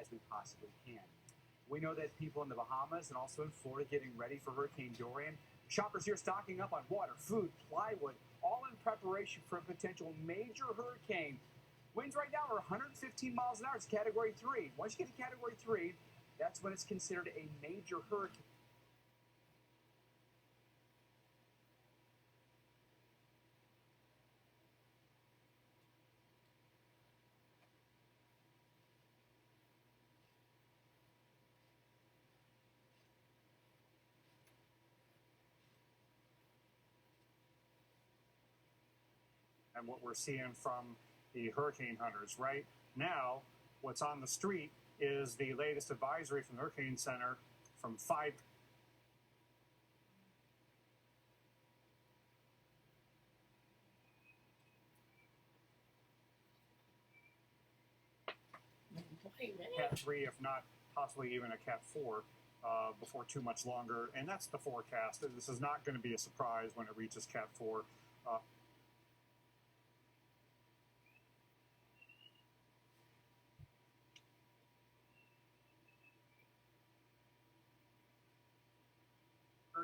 as we possibly can. We know that people in the Bahamas and also in Florida getting ready for Hurricane Dorian. Shoppers here stocking up on water, food, plywood, all in preparation for a potential major hurricane. Winds right now are 115 miles an hour. It's Category 3. Once you get to Category 3, that's when it's considered a major hurricane. And what we're seeing from the hurricane hunters right now, what's on the street is the latest advisory from the Hurricane Center from 5. Cat 3, if not possibly even a Cat 4, before too much longer. And that's the forecast. This is not going to be a surprise when it reaches Cat 4.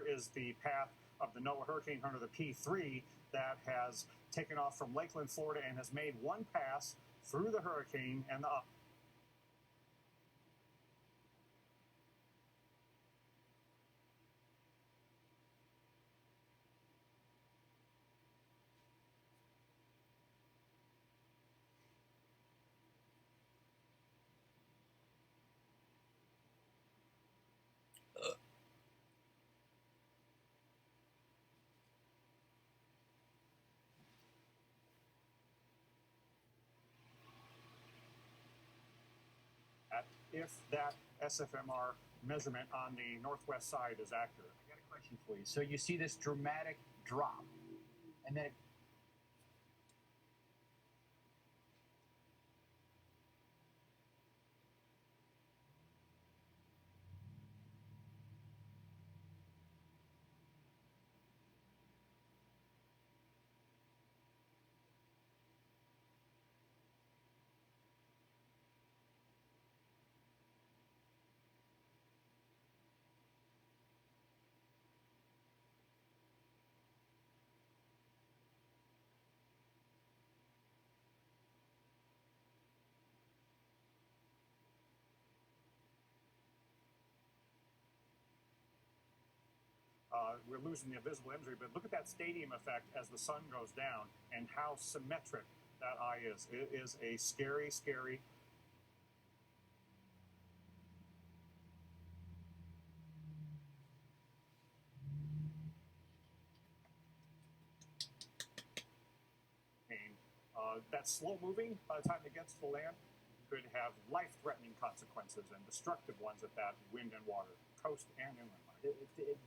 Is the path of the NOAA Hurricane Hunter, the P3, that has taken off from Lakeland, Florida, and has made one pass through the hurricane and the if that SFMR measurement on the northwest side is accurate. I got a question for you. So you see this dramatic drop, and then we're losing the visible imagery, but look at that stadium effect as the sun goes down and how symmetric that eye is. It is a scary, scary. That's slow moving by the time it gets to the land could have life-threatening consequences and destructive ones at that, wind and water, coast and inland.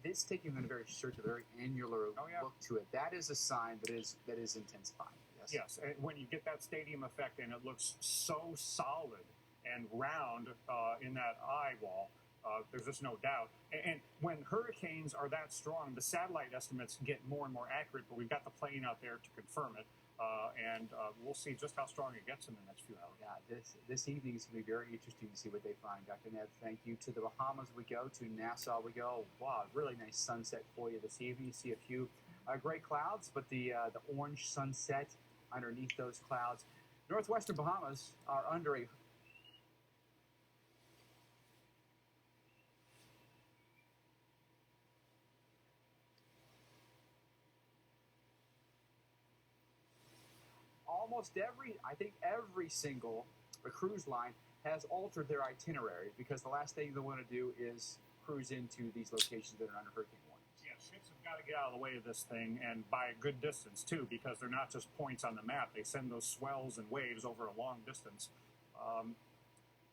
This taking on a very a very angular look to it. That is a sign that is intensifying. Yes. Yes, and when you get that stadium effect and it looks so solid and round in that eyeball, there's just no doubt. And when hurricanes are that strong, the satellite estimates get more and more accurate, but we've got the plane out there to confirm it. And we'll see just how strong it gets in the next few hours. Yeah, this evening is going to be very interesting to see what they find. Dr. Neb, thank you. To the Bahamas we go, to Nassau we go. Wow, really nice sunset for you this evening. You see a few gray clouds, but the orange sunset underneath those clouds. Northwestern Bahamas are under a almost every single cruise line has altered their itinerary because the last thing they want to do is cruise into these locations that are under hurricane warnings. Yeah, ships have got to get out of the way of this thing, and by a good distance, too, because they're not just points on the map. They send those swells and waves over a long distance.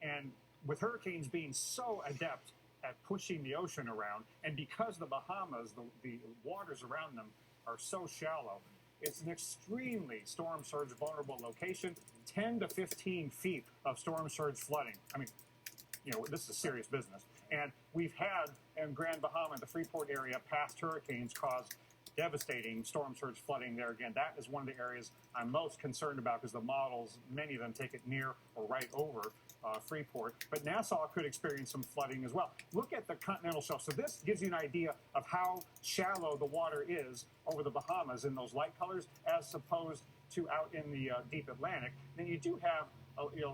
And with hurricanes being so adept at pushing the ocean around, and because the Bahamas, the waters around them are so shallow, it's an extremely storm surge vulnerable location, 10 to 15 feet of storm surge flooding. I mean, you know, this is serious business. And we've had in Grand Bahama, the Freeport area, past hurricanes cause devastating storm surge flooding there again. That is one of the areas I'm most concerned about because the models, many of them take it near or right over Freeport, but Nassau could experience some flooding as well. Look at the continental shelf. So this gives you an idea of how shallow the water is over the Bahamas in those light colors as opposed to out in the deep Atlantic. Then you do have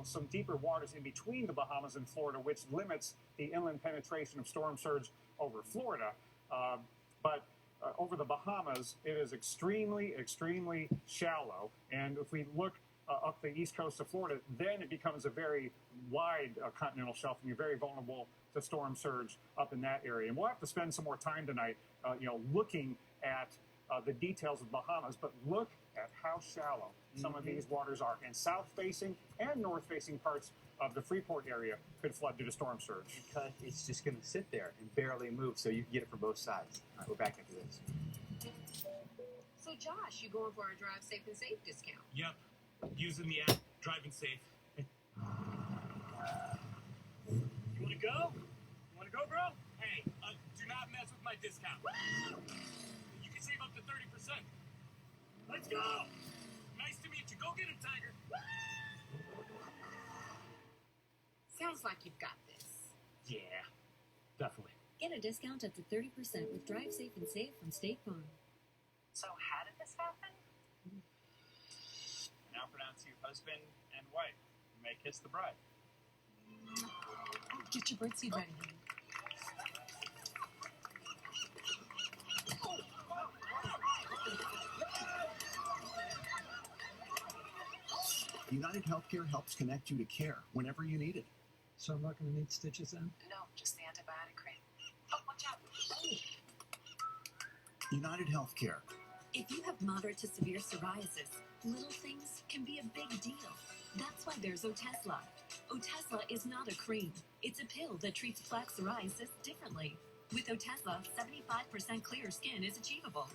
some deeper waters in between the Bahamas and Florida, which limits the inland penetration of storm surge over Florida. But over the Bahamas, it is extremely, extremely shallow. And if we look up the east coast of Florida, then it becomes a very wide continental shelf, and you're very vulnerable to storm surge up in that area. And we'll have to spend some more time tonight, looking at the details of the Bahamas, but look at how shallow some of these waters are. And south-facing and north-facing parts of the Freeport area could flood due to storm surge. Because it's just going to sit there and barely move, so you can get it from both sides. All right, we're back into this. So, Josh, you going for our Drive Safe and Safe discount? Yep. Using the app, driving safe. You want to go? You want to go, bro? Hey, do not mess with my discount. You can save up to 30%. Let's go! Nice to meet you. Go get him, Tiger. Sounds like you've got this. Yeah, definitely. Get a discount up to 30% with Drive Safe and Save from State Farm. So how did this happen? Now pronounce you husband and wife. You may kiss the bride. Get your birdseed ready. United Healthcare helps connect you to care whenever you need it. So I'm not going to need stitches then? No, just the antibiotic cream. Oh, watch out. United Healthcare. If you have moderate to severe psoriasis, little things can be a big deal. That's why there's Otezla. Otezla is not a cream. It's a pill that treats plaque psoriasis differently. With Otezla, 75% clear skin is achievable.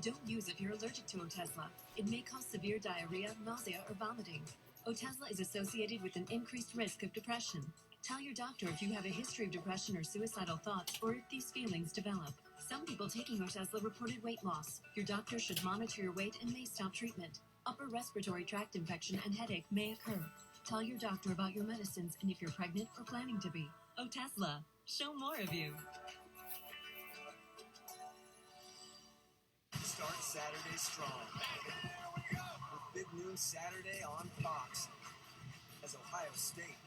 Don't use if you're allergic to Otezla. It may cause severe diarrhea, nausea, or vomiting. Otezla is associated with an increased risk of depression. Tell your doctor if you have a history of depression or suicidal thoughts, or if these feelings develop. Some people taking Otezla reported weight loss. Your doctor should monitor your weight and may stop treatment. Upper respiratory tract infection and headache may occur. Tell your doctor about your medicines and if you're pregnant or planning to be. Otezla. Show more of you. Start Saturday strong. With Big Noon Saturday on Fox. As Ohio State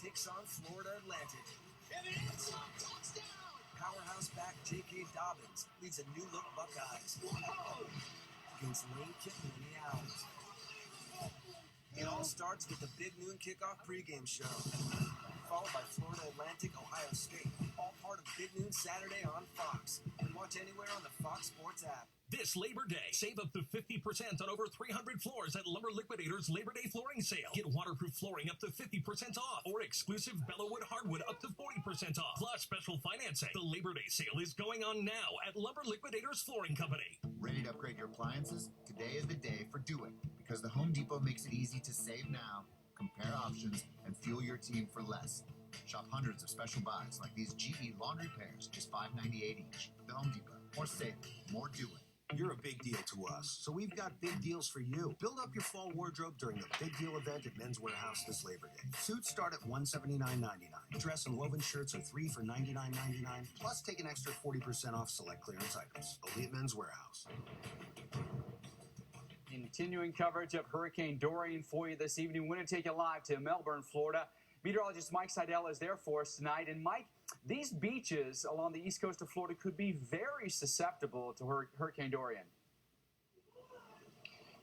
takes on Florida Atlantic. And the end zone touchdown! Powerhouse back J.K. Dobbins leads a new-look Buckeyes. Whoa! Against Lane Kiffin and the Owls. It all starts with the Big Noon Kickoff pregame show, followed by Florida Atlantic, Ohio State, all part of Big Noon Saturday on Fox. And watch anywhere on the Fox Sports app. This Labor Day, save up to 50% on over 300 floors at Lumber Liquidators Labor Day flooring sale. Get waterproof flooring up to 50% off, or exclusive Bellawood hardwood up to 40% off, plus special financing. The Labor Day sale is going on now at Lumber Liquidators Flooring Company. Ready to upgrade your appliances? Today is the day for Do It, because the Home Depot makes it easy to save now, compare options, and fuel your team for less. Shop hundreds of special buys like these GE laundry pairs, just $5.98 each. The Home Depot. More saving, more Do It. You're a big deal to us, so we've got big deals for you. Build up your fall wardrobe during the big deal event at Men's Warehouse this Labor Day. Suits start at $179.99. Dress and woven shirts are 3 for $99.99, plus take an extra 40% off select clearance items. Only at Men's Warehouse. Continuing coverage of Hurricane Dorian for you this evening. We're going to take you live to Melbourne, Florida. Meteorologist Mike Seidel is there for us tonight. And Mike, these beaches along the east coast of Florida could be very susceptible to Hurricane Dorian.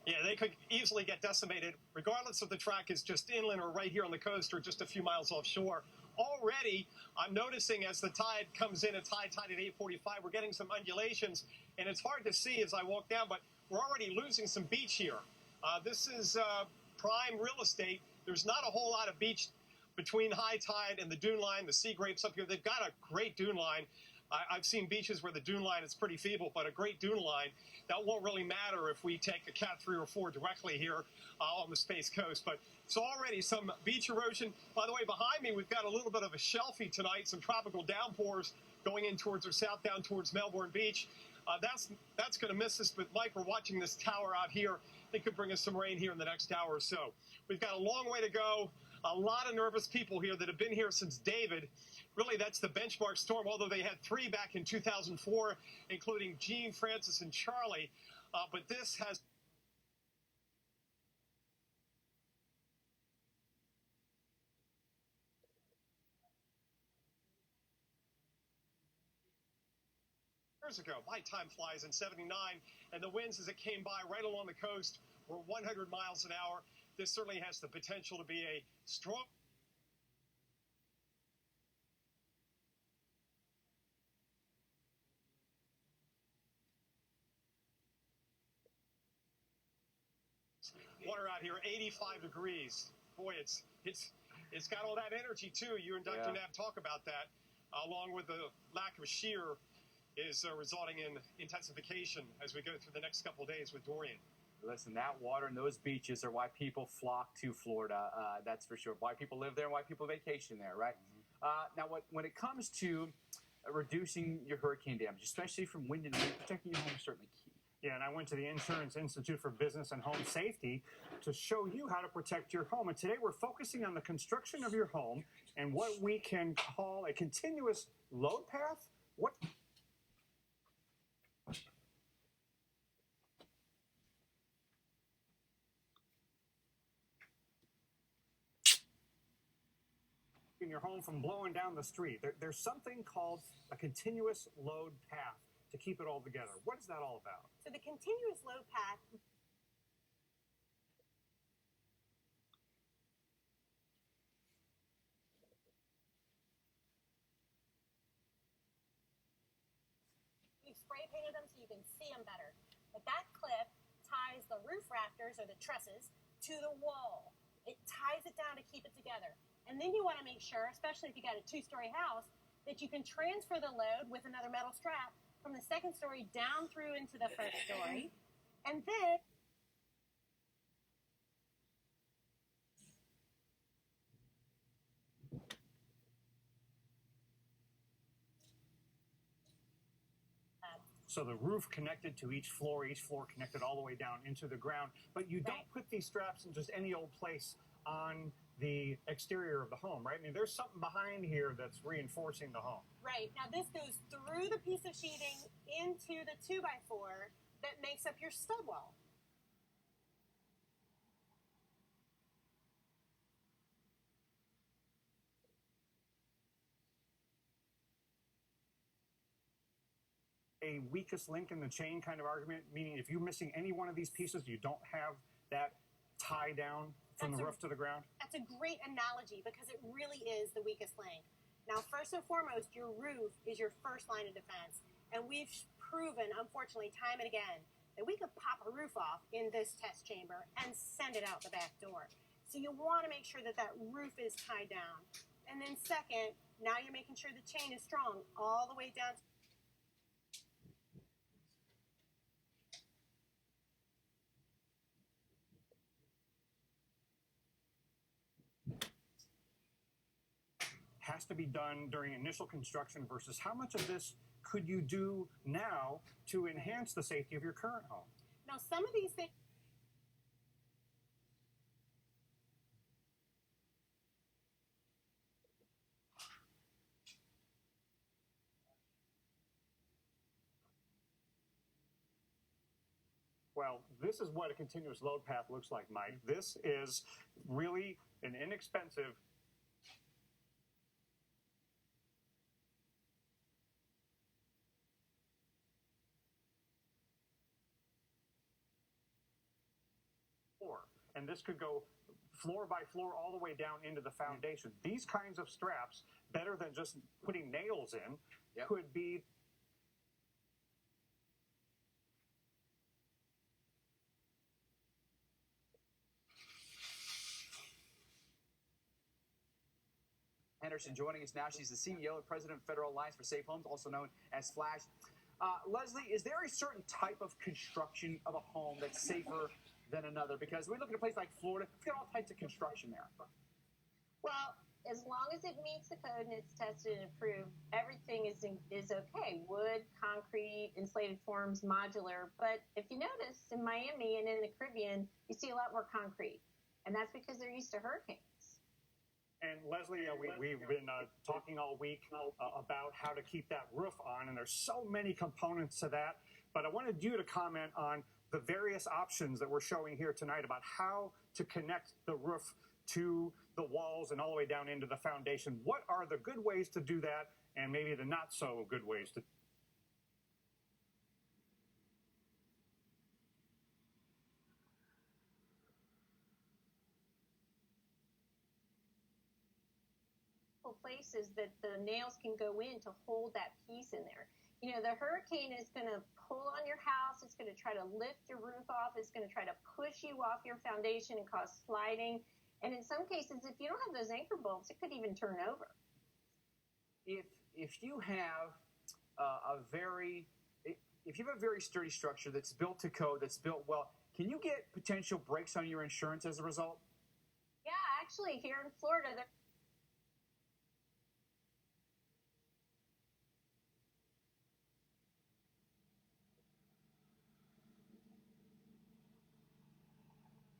Yeah, they could easily get decimated, regardless if the track is just inland or right here on the coast or just a few miles offshore. Already, I'm noticing as the tide comes in, it's high tide at 8:45, we're getting some undulations, and it's hard to see as I walk down, but we're already losing some beach here. This is prime real estate. There's not a whole lot of beach between high tide and the dune line, the sea grapes up here. They've got a great dune line. I've seen beaches where the dune line is pretty feeble, but a great dune line, that won't really matter if we take a Cat 3 or 4 directly here on the Space Coast. But it's already some beach erosion. By the way, behind me, we've got a little bit of a shelfie tonight, some tropical downpours going in towards or south down towards Melbourne Beach. That's going to miss us, but Mike, we're watching this tower out here. It could bring us some rain here in the next hour or so. We've got a long way to go. A lot of nervous people here that have been here since David. Really, that's the benchmark storm, although they had 3 back in 2004, including Gene, Francis, and Charlie. But this has... years ago. My time flies in 79, and the winds as it came by right along the coast were 100 miles an hour. This certainly has the potential to be a strong... Water out here, 85 degrees. Boy, it's got all that energy too. You and Dr. Knapp talk about that, along with the lack of shear is resulting in intensification as we go through the next couple of days with Dorian. Listen, that water and those beaches are why people flock to Florida. That's for sure. Why people live there and why people vacation there, right? Now, when it comes to reducing your hurricane damage, especially from wind and rain, protecting your home is certainly key. Yeah, and I went to the Insurance Institute for Business and Home Safety to show you how to protect your home. And today we're focusing on the construction of your home and what we can call a continuous load path. What? In your home from blowing down the street. There's something called a continuous load path to keep it all together. What is that all about? So the continuous load path we've spray painted them so you can see them better. But that clip ties the roof rafters or the trusses to the wall. It ties it down to keep it together. And then you want to make sure, especially if you got a 2-story house, that you can transfer the load with another metal strap from the second story down through into the first story. And then So the roof connected to each floor connected all the way down into the ground. But you don't put these straps in just any old place on the exterior of the home, right? I mean, there's something behind here that's reinforcing the home. Right. Now, this goes through the piece of sheeting into the 2x4 that makes up your stud wall. A weakest link in the chain kind of argument, meaning if you're missing any one of these pieces, you don't have that tie down from the roof to the ground? That's a great analogy because it really is the weakest link. Now, first and foremost, your roof is your first line of defense. And we've proven, unfortunately, time and again, that we could pop a roof off in this test chamber and send it out the back door. So you want to make sure that that roof is tied down. And then second, now you're making sure the chain is strong all the way down. Has to be done during initial construction versus how much of this could you do now to enhance the safety of your current home? Now, some of these things. Well, this is what a continuous load path looks like, Mike. This is really an inexpensive floor. And this could go floor by floor all the way down into the foundation. These kinds of straps, better than just putting nails in, could be Henderson joining us now. She's the CEO and president of Federal Alliance for Safe Homes, also known as Flash. Leslie, is there a certain type of construction of a home that's safer than another? Because we look at a place like Florida, we've got all types of construction there. Well, as long as it meets the code and it's tested and approved, everything is okay. Wood, concrete, insulated forms, modular. But if you notice, in Miami and in the Caribbean, you see a lot more concrete. And that's because they're used to hurricanes. And Leslie, we've been talking all week about how to keep that roof on, and there's so many components to that. But I wanted you to comment on the various options that we're showing here tonight about how to connect the roof to the walls and all the way down into the foundation. What are the good ways to do that, and maybe the not so good ways to? Places that the nails can go in to hold that piece in there. You know, the hurricane is going to pull on your house. It's going to try to lift your roof off. It's going to try to push you off your foundation and cause sliding. And in some cases, if you don't have those anchor bolts, it could even turn over. If you have a very sturdy structure that's built to code, that's built well, can you get potential breaks on your insurance as a result? Yeah, actually, here in Florida,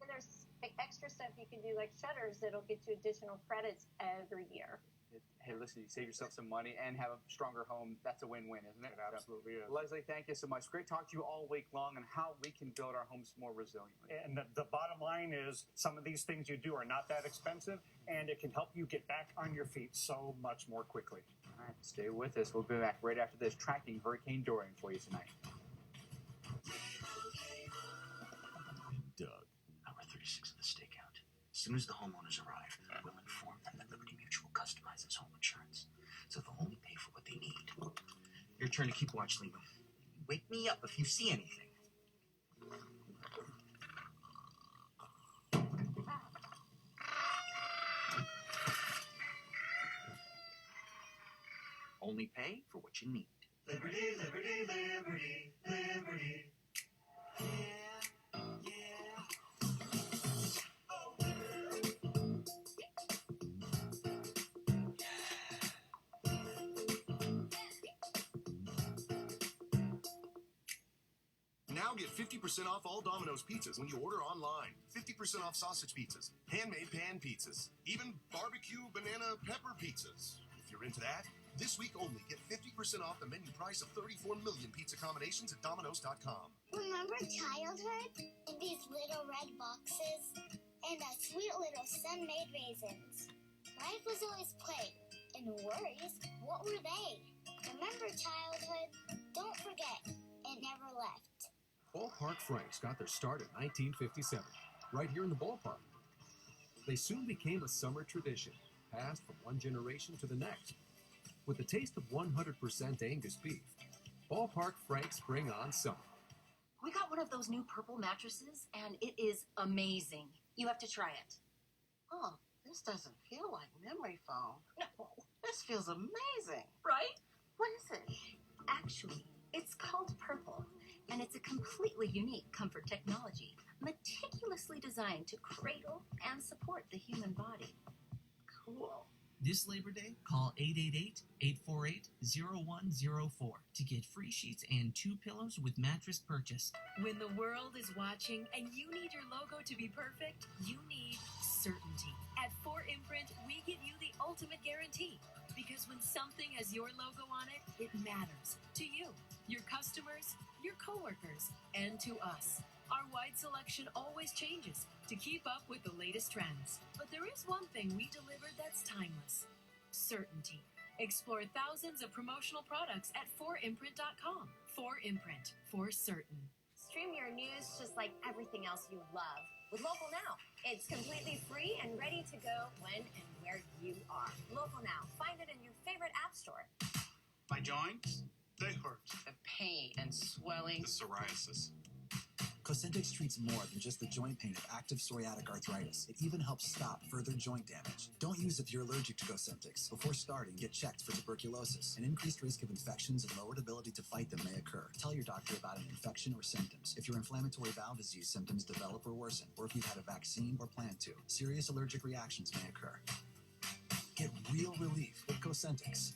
there's extra stuff you can do, like shutters, that'll get you additional credits every year. Hey, listen, you save yourself some money and have a stronger home. That's a win-win, isn't it? It absolutely is. Leslie, thank you so much. Great talk to you all week long on how we can build our homes more resiliently. And the bottom line is some of these things you do are not that expensive, and it can help you get back on your feet so much more quickly. All right, stay with us. We'll be back right after this, tracking Hurricane Dorian for you tonight. Doug, hour 36 of the stakeout. As soon as the homeowners arrive, we'll inform them that Liberty Mutual customizes home insurance, so they'll only pay for what they need. Your turn to keep watch, Lima. Wake me up if you see anything. Only pay for what you need. Liberty, liberty, liberty, liberty. Now get 50% off all Domino's pizzas when you order online. 50% off sausage pizzas, handmade pan pizzas, even barbecue banana pepper pizzas. If you're into that, this week only get 50% off the menu price of 34 million pizza combinations at Domino's.com. Remember childhood? And these little red boxes? And that sweet little sun-made raisins. Life was always play. And worries, what were they? Remember childhood? Don't forget, it never left. Ballpark Franks got their start in 1957, right here in the ballpark. They soon became a summer tradition, passed from one generation to the next. With the taste of 100% Angus beef, Ballpark Franks bring on summer. We got one of those new purple mattresses, and it is amazing. You have to try it. Oh, this doesn't feel like memory foam. No. This feels amazing. Right? What is it? Actually, it's called Purple, and it's a completely unique comfort technology, meticulously designed to cradle and support the human body. Cool. This Labor Day, call 888-848-0104 to get free sheets and 2 pillows with mattress purchase. When the world is watching and you need your logo to be perfect, you need certainty. At 4imprint, we give you the ultimate guarantee. Because when something has your logo on it, it matters to you, your customers, your coworkers, and to us. Our wide selection always changes to keep up with the latest trends. But there is one thing we deliver that's timeless: certainty. Explore thousands of promotional products at 4imprint.com. 4imprint, for certain. Stream your news just like everything else you love with Local Now. It's completely free and ready to go when and where you are. Local Now. Find it in your favorite app store. My joints, they hurt. The pain and swelling. The psoriasis. Cosentyx treats more than just the joint pain of active psoriatic arthritis. It even helps stop further joint damage. Don't use if you're allergic to Cosentyx. Before starting, get checked for tuberculosis. An increased risk of infections and lowered ability to fight them may occur. Tell your doctor about an infection or symptoms. If your inflammatory bowel disease symptoms develop or worsen, or if you've had a vaccine or plan to, serious allergic reactions may occur. Get real relief with Cosentyx.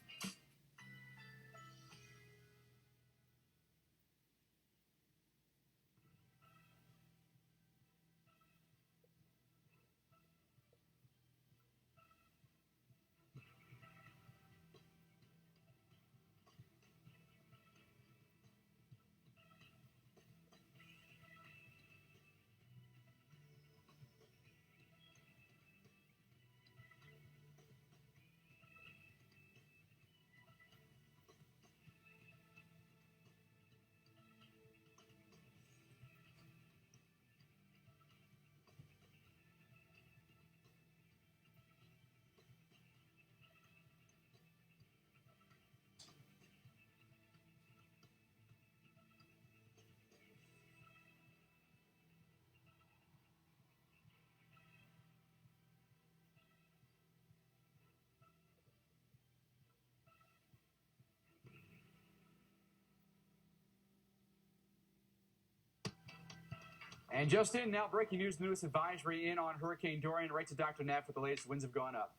And just in now, breaking news, newest advisory in on Hurricane Dorian. Right to Dr. Neff with the latest. Winds have gone up.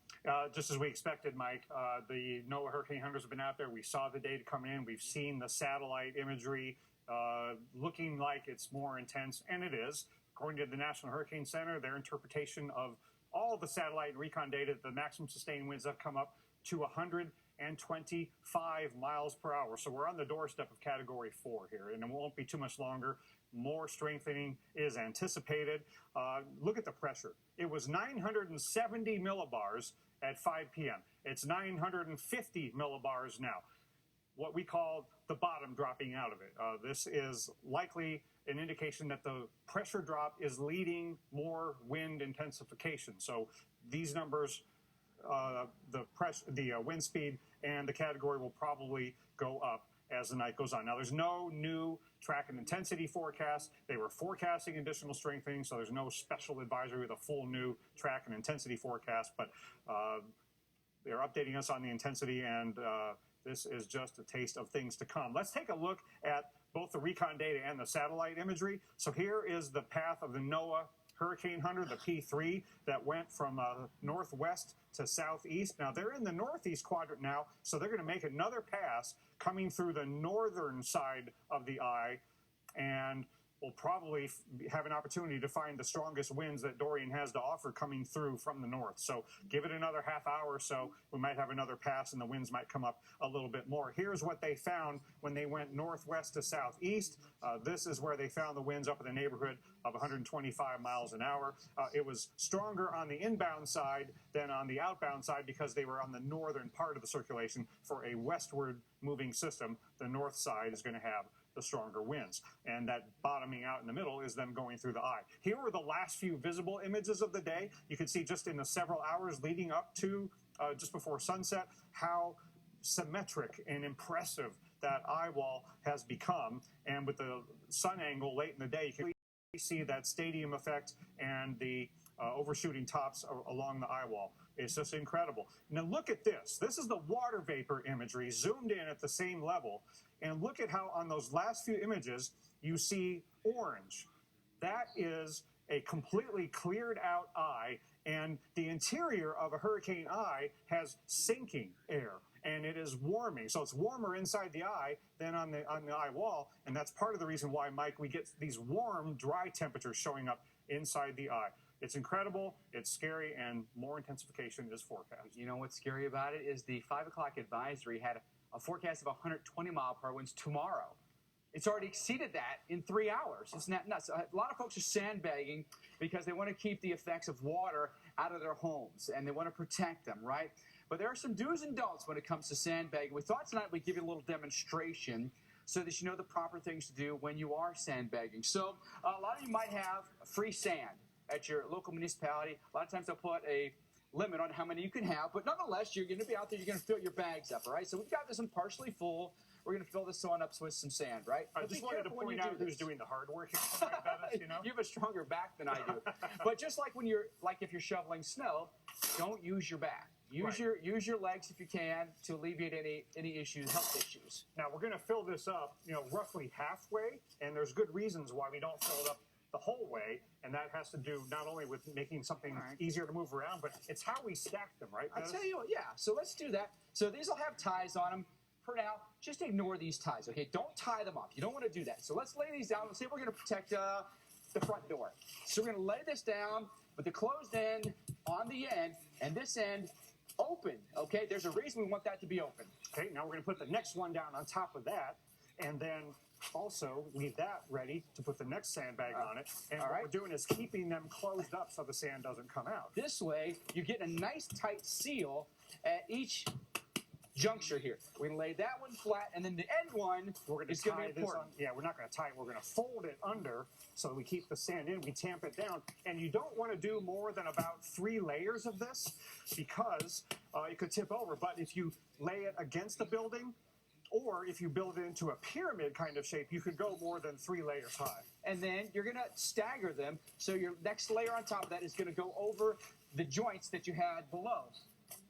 Just as we expected, Mike. The NOAA hurricane hunters have been out there. We saw the data coming in. We've seen the satellite imagery looking like it's more intense, and it is. According to the National Hurricane Center, their interpretation of all the satellite and recon data, the maximum sustained winds have come up to 125 miles per hour. So we're on the doorstep of Category 4 here, and it won't be too much longer. More strengthening is anticipated. Look at the pressure. It was 970 millibars at 5 p.m. It's 950 millibars now. What we call the bottom dropping out of it. This is likely an indication that the pressure drop is leading more wind intensification. So these numbers, the wind speed and the category will probably go up as the night goes on. Now, there's no new track and intensity forecast. They were forecasting additional strengthening, so there's no special advisory with a full new track and intensity forecast, but they're updating us on the intensity, and this is just a taste of things to come. Let's take a look at both the recon data and the satellite imagery. So here is the path of the NOAA Hurricane Hunter, the P3, that went from northwest to southeast. Now, they're in the northeast quadrant now, so they're going to make another pass coming through the northern side of the eye, and we'll probably have an opportunity to find the strongest winds that Dorian has to offer coming through from the north. So give it another half hour or so, we might have another pass and the winds might come up a little bit more. Here's what they found when they went northwest to southeast. This is where they found the winds up in the neighborhood of 125 miles an hour. It was stronger on the inbound side than on the outbound side because they were on the northern part of the circulation. For a westward moving system, the north side is going to have the stronger winds. And that bottoming out in the middle is them going through the eye. Here were the last few visible images of the day. You can see just in the several hours leading up to just before sunset how symmetric and impressive that eye wall has become. And with the sun angle late in the day, you can see that stadium effect and the overshooting tops along the eye wall. It's just incredible. Now look at this. This is the water vapor imagery zoomed in at the same level. And look at how on those last few images you see orange. That is a completely cleared out eye, and the interior of a hurricane eye has sinking air, and it is warming. So it's warmer inside the eye than on the eye wall, and that's part of the reason why, Mike, we get these warm, dry temperatures showing up inside the eye. It's incredible, it's scary, and more intensification is forecast. You know what's scary about it is the 5 o'clock advisory had a forecast of 120 mile per hour winds tomorrow. It's already exceeded that in 3 hours. It's not nuts. A lot of folks are sandbagging because they want to keep the effects of water out of their homes, and they want to protect them, right? But there are some do's and don'ts when it comes to sandbagging. We thought tonight we'd give you a little demonstration so that you know the proper things to do when you are sandbagging. So a lot of you might have free sand at your local municipality. A lot of times they'll put a limit on how many you can have, but nonetheless, you're going to be out there, you're going to fill your bags up, all right? So we've got this one partially full. We're going to fill this one up with some sand, right? I just wanted to point out who's doing the hard work here. You know? You have a stronger back than I do. But just like when if you're shoveling snow, don't use your back. Use your legs if you can to alleviate any issues, health issues. Now we're going to fill this up, roughly halfway, and there's good reasons why we don't fill it up the whole way, and that has to do not only with making something easier to move around, but it's how we stack them, right? I'll tell you what, yeah. So let's do that. So these will have ties on them. For now, just ignore these ties, okay? Don't tie them up. You don't want to do that. So let's lay these down. Let's say we're going to protect the front door. So we're going to lay this down with the closed end on the end, and this end open, okay? There's a reason we want that to be open. Okay, now we're going to put the next one down on top of that, and then also leave that ready to put the next sandbag on it. And what we're doing is keeping them closed up so the sand doesn't come out. This way, you get a nice tight seal at each juncture here. We're going to lay that one flat, and then the end one is going to be important. Yeah, we're not going to tie it. We're going to fold it under so we keep the sand in. We tamp it down. And you don't want to do more than about 3 layers of this because it could tip over. But if you lay it against the building, or if you build it into a pyramid kind of shape, you could go more than 3 layers high. And then you're going to stagger them. So your next layer on top of that is going to go over the joints that you had below.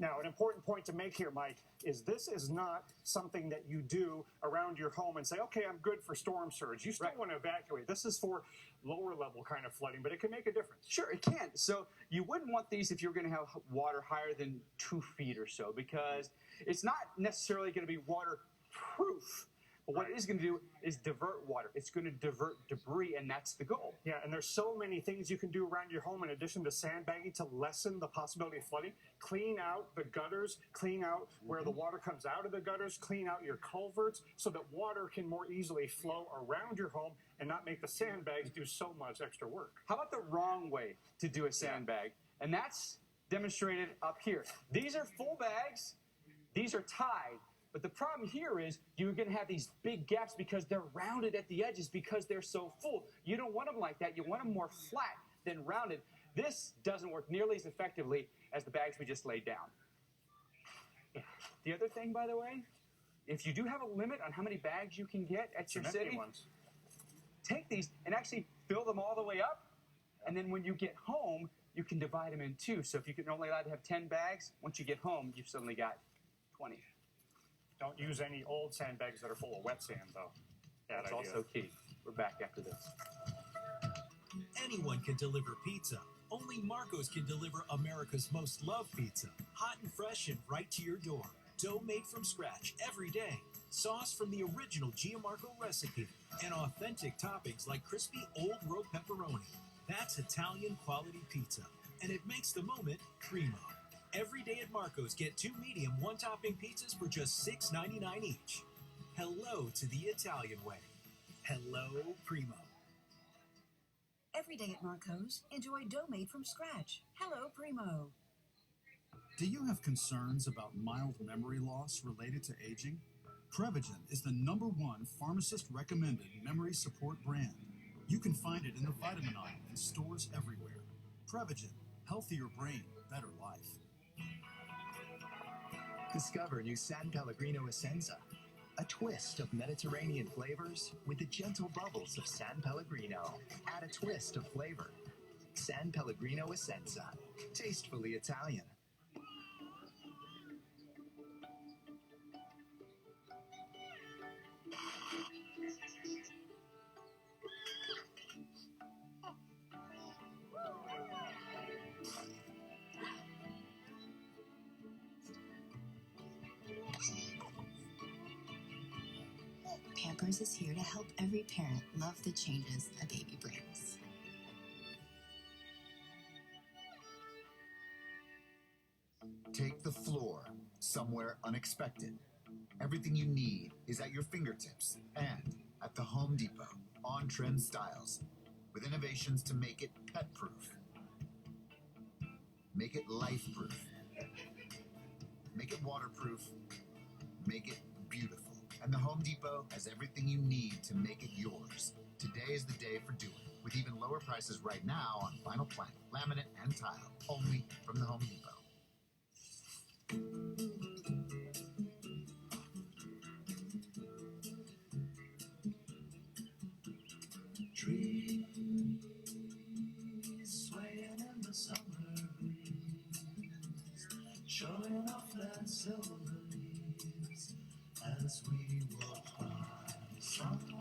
Now, an important point to make here, Mike, is this is not something that you do around your home and say, okay, I'm good for storm surge. You still want to evacuate. This is for lower level kind of flooding, but it can make a difference. Sure, it can. So you wouldn't want these if you're going to have water higher than 2 feet or so, because it's not necessarily going to be waterproof. But what it is going to do is divert water. It's going to divert debris, and that's the goal. Yeah, and there's so many things you can do around your home in addition to sandbagging to lessen the possibility of flooding. Clean out the gutters, clean out where the water comes out of the gutters, clean out your culverts so that water can more easily flow around your home and not make the sandbags do so much extra work. How about the wrong way to do a sandbag? And that's demonstrated up here. These are full bags. These are tied. But the problem here is you're going to have these big gaps because they're rounded at the edges because they're so full. You don't want them like that. You want them more flat than rounded. This doesn't work nearly as effectively as the bags we just laid down. The other thing, by the way, if you do have a limit on how many bags you can get at your city, take these and actually fill them all the way up. And then when you get home, you can divide them in two. So if you can only allowed to have 10 bags, once you get home, you've suddenly got 20. Don't use any old sandbags that are full of wet sand, though. That's also key. We're back after this. Anyone can deliver pizza. Only Marco's can deliver America's most loved pizza. Hot and fresh and right to your door. Dough made from scratch every day. Sauce from the original Gianmarco recipe. And authentic toppings like crispy old road pepperoni. That's Italian quality pizza. And it makes the moment primo. Every day at Marco's, get 2 medium, 1-topping pizzas for just $6.99 each. Hello to the Italian way. Hello, Primo. Every day at Marco's, enjoy dough made from scratch. Hello, Primo. Do you have concerns about mild memory loss related to aging? Prevagen is the #1 pharmacist-recommended memory support brand. You can find it in the vitamin aisle in stores everywhere. Prevagen, healthier brain, better life. Discover new San Pellegrino Essenza, a twist of Mediterranean flavors with the gentle bubbles of San Pellegrino. Add a twist of flavor. San Pellegrino Essenza, tastefully Italian. Pampers is here to help every parent love the changes a baby brings. Take the floor somewhere unexpected. Everything you need is at your fingertips and at the Home Depot. On-trend styles with innovations to make it pet-proof. Make it life-proof. Make it waterproof. Make it beautiful. And the Home Depot has everything you need to make it yours. Today is the day for doing, with even lower prices right now on vinyl plank, laminate, and tile, only from the Home Depot. Trees swaying in the summer breeze, showing off their silver leaves as we walk by. Soft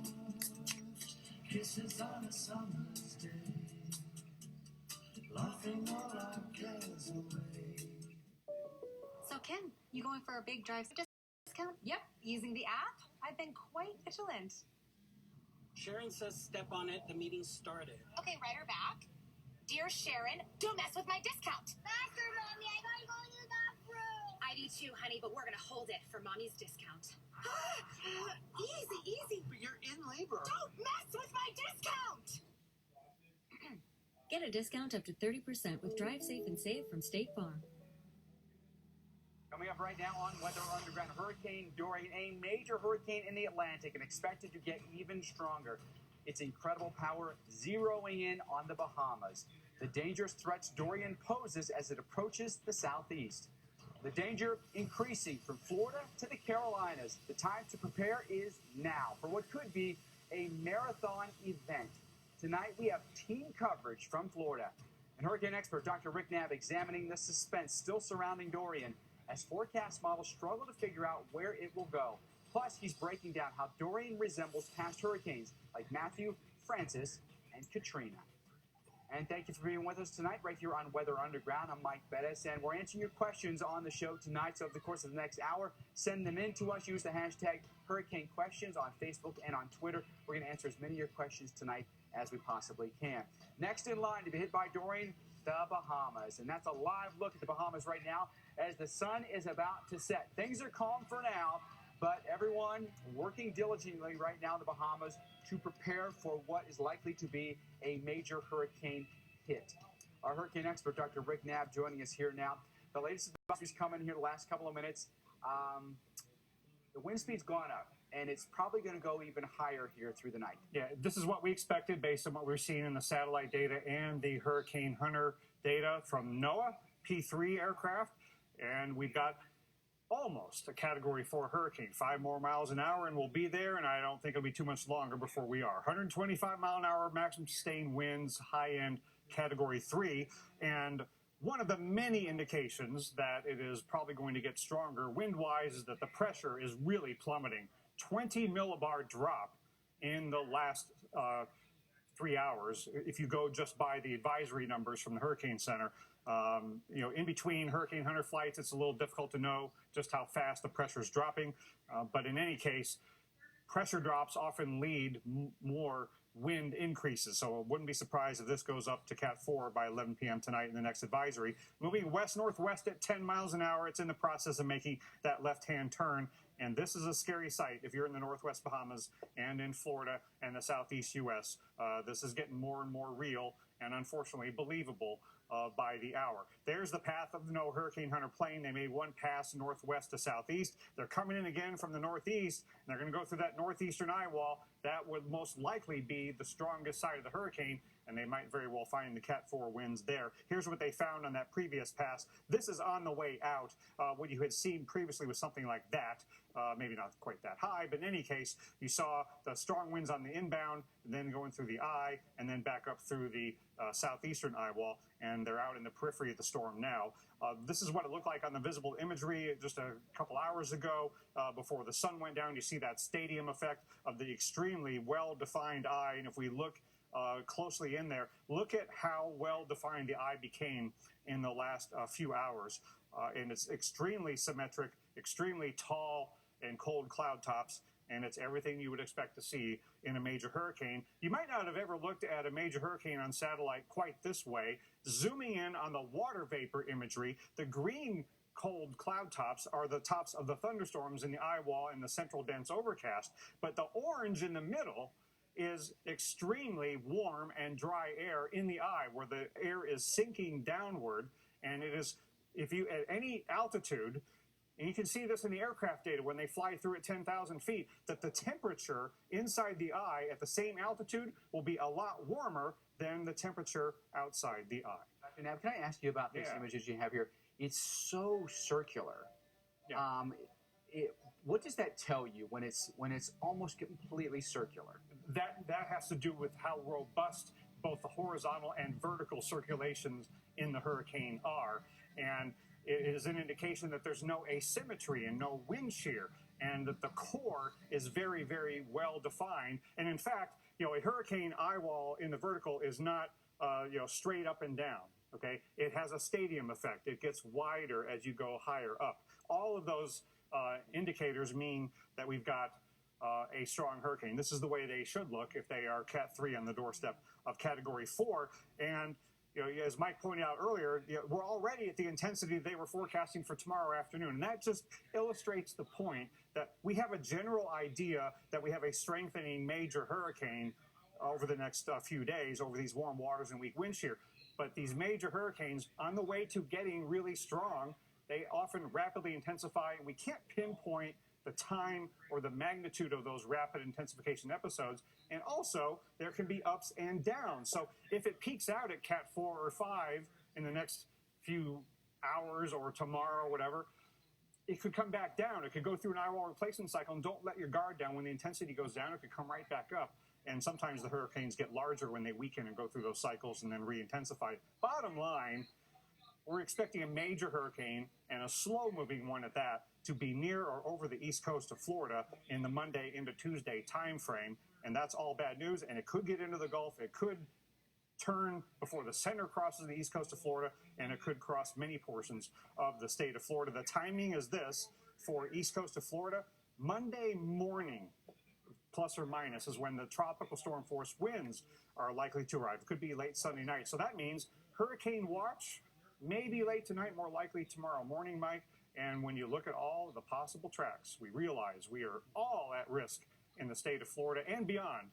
kisses on a summer's day, laughing all our cares away. So, Kim, you going for a big drive discount? Yep, using the app. I've been quite vigilant. Sharon says step on it, the meeting started. Okay, write her back. Dear Sharon, don't mess with my discount. Faster, Mommy, I gotta go to the bathroom. I do too, honey, but we're gonna hold it for Mommy's discount. Easy, easy. But you're in labor. Don't mess with my discount! Get a discount up to 30% with Drive Safe and Save from State Farm. Coming up right now on Weather Underground, Hurricane Dorian, a major hurricane in the Atlantic and expected to get even stronger. Its incredible power zeroing in on the Bahamas. The dangerous threats Dorian poses as it approaches the southeast. The danger increasing from Florida to the Carolinas. The time to prepare is now for what could be a marathon event. Tonight we have team coverage from Florida. And hurricane expert Dr. Rick Knapp examining the suspense still surrounding Dorian as forecast models struggle to figure out where it will go. Plus, he's breaking down how Dorian resembles past hurricanes like Matthew, Francis, and Katrina. And thank you for being with us tonight right here on Weather Underground. I'm Mike Bettis, and we're answering your questions on the show tonight. So over the course of the next hour, send them in to us. Use the hashtag Hurricane Questions on Facebook and on Twitter. We're going to answer as many of your questions tonight as we possibly can. Next in line to be hit by Dorian, the Bahamas. And that's a live look at the Bahamas right now as the sun is about to set. Things are calm for now, but everyone working diligently right now in the Bahamas to prepare for what is likely to be a major hurricane hit. Our hurricane expert, Dr. Rick Knapp, joining us here now. The latest is coming here the last couple of minutes. The wind speed's gone up, and it's probably going to go even higher here through the night. Yeah, this is what we expected based on what we're seeing in the satellite data and the Hurricane Hunter data from NOAA, P3 aircraft, and we've got almost a Category 4 hurricane. 5 more miles an hour, and we'll be there, and I don't think it'll be too much longer before we are. 125 mile an hour maximum sustained winds, high-end Category 3, and one of the many indications that it is probably going to get stronger wind-wise is that the pressure is really plummeting. 20 millibar drop in the last 3 hours if you go just by the advisory numbers from the Hurricane Center. In between Hurricane Hunter flights, it's a little difficult to know just how fast the pressure is dropping. But in any case, pressure drops often lead more wind increases. So I wouldn't be surprised if this goes up to Cat 4 by 11 p.m. tonight in the next advisory. Moving west-northwest at 10 miles an hour, it's in the process of making that left-hand turn. And this is a scary sight if you're in the northwest Bahamas and in Florida and the southeast U.S. This is getting more and more real and unfortunately believable by the hour. There's the path of the Hurricane Hunter plane. They made one pass northwest to southeast. They're coming in again from the northeast, and they're going to go through that northeastern eye wall. That would most likely be the strongest side of the hurricane, and they might very well find the Cat 4 winds there. Here's what they found on that previous pass. This is on the way out. What you had seen previously was something like that. Maybe not quite that high, but in any case, you saw the strong winds on the inbound, then going through the eye, and then back up through the southeastern eye wall, and they're out in the periphery of the storm now. This is what it looked like on the visible imagery just a couple hours ago before the sun went down. You see that stadium effect of the extremely well-defined eye, and if we look closely in there, look at how well-defined the eye became in the last few hours. And it's extremely symmetric, extremely tall and cold cloud tops, and it's everything you would expect to see in a major hurricane. You might not have ever looked at a major hurricane on satellite quite this way. Zooming in on the water vapor imagery, the green cold cloud tops are the tops of the thunderstorms in the eye wall and the central dense overcast, but the orange in the middle is extremely warm and dry air in the eye where the air is sinking downward, and it is, if you at any altitude, and you can see this in the aircraft data when they fly through at 10,000 feet, that the temperature inside the eye at the same altitude will be a lot warmer than the temperature outside the eye. Dr. Knapp, can I ask you about this image that you have here? It's so circular. Yeah. What does that tell you when it's almost completely circular? That has to do with how robust both the horizontal and vertical circulations in the hurricane are. And it is an indication that there's no asymmetry and no wind shear, and that the core is very, very well defined. And in fact, a hurricane eye wall in the vertical is not, straight up and down. Okay, it has a stadium effect. It gets wider as you go higher up. All of those indicators mean that we've got a strong hurricane. This is the way they should look if they are Cat 3 on the doorstep of Category 4. And as Mike pointed out earlier, we're already at the intensity they were forecasting for tomorrow afternoon. And that just illustrates the point that we have a general idea that we have a strengthening major hurricane over the next few days, over these warm waters and weak wind shear. But these major hurricanes, on the way to getting really strong, they often rapidly intensify, and we can't pinpoint the time or the magnitude of those rapid intensification episodes. And also, there can be ups and downs. So if it peaks out at Cat 4 or 5 in the next few hours or tomorrow or whatever, it could come back down. It could go through an eye wall replacement cycle, and don't let your guard down. When the intensity goes down, it could come right back up. And sometimes the hurricanes get larger when they weaken and go through those cycles and then re-intensify. Bottom line, we're expecting a major hurricane, and a slow-moving one at that, to be near or over the east coast of Florida in the Monday into Tuesday time frame. And that's all bad news, and it could get into the Gulf. It could turn before the center crosses the east coast of Florida, and it could cross many portions of the state of Florida. The timing is this for east coast of Florida. Monday morning, plus or minus, is when the tropical storm force winds are likely to arrive. It could be late Sunday night. So that means hurricane watch, maybe late tonight, more likely tomorrow morning, Mike. And when you look at all of the possible tracks, we realize we are all at risk in the state of Florida and beyond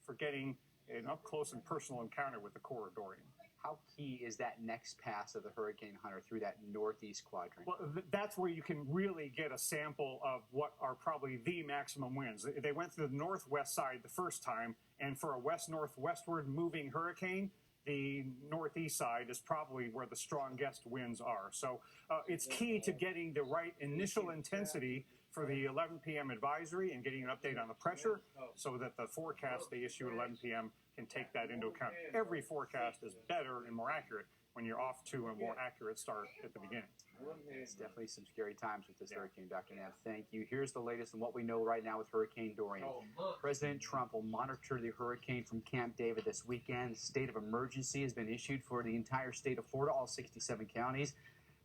for getting an up-close and personal encounter with the core of Dorian. How key is that next pass of the hurricane hunter through that northeast quadrant? Well, that's where you can really get a sample of what are probably the maximum winds. They went through the northwest side the first time, and for a west-northwestward moving hurricane, the northeast side is probably where the strongest winds are. So it's key to getting the right initial intensity for the 11 p.m. advisory and getting an update on the pressure so that the forecast they issue at 11 p.m. can take that into account. Every forecast is better and more accurate when you're off to a more accurate start at the beginning. It's definitely some scary times with this hurricane, Dr. Neff. Thank you. Here's the latest on what we know right now with Hurricane Dorian. President Trump will monitor the hurricane from Camp David this weekend. State of emergency has been issued for the entire state of Florida, all 67 counties.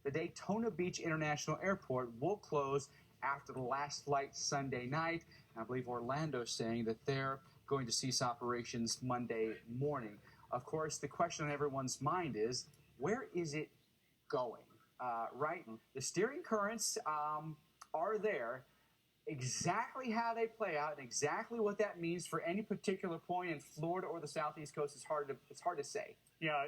The Daytona Beach International Airport will close after the last flight Sunday night. And I believe Orlando is saying that they're going to cease operations Monday morning. Of course, the question on everyone's mind is, where is it going? Right? The steering currents are there. Exactly how they play out and exactly what that means for any particular point in Florida or the southeast coast is hard to say. Yeah,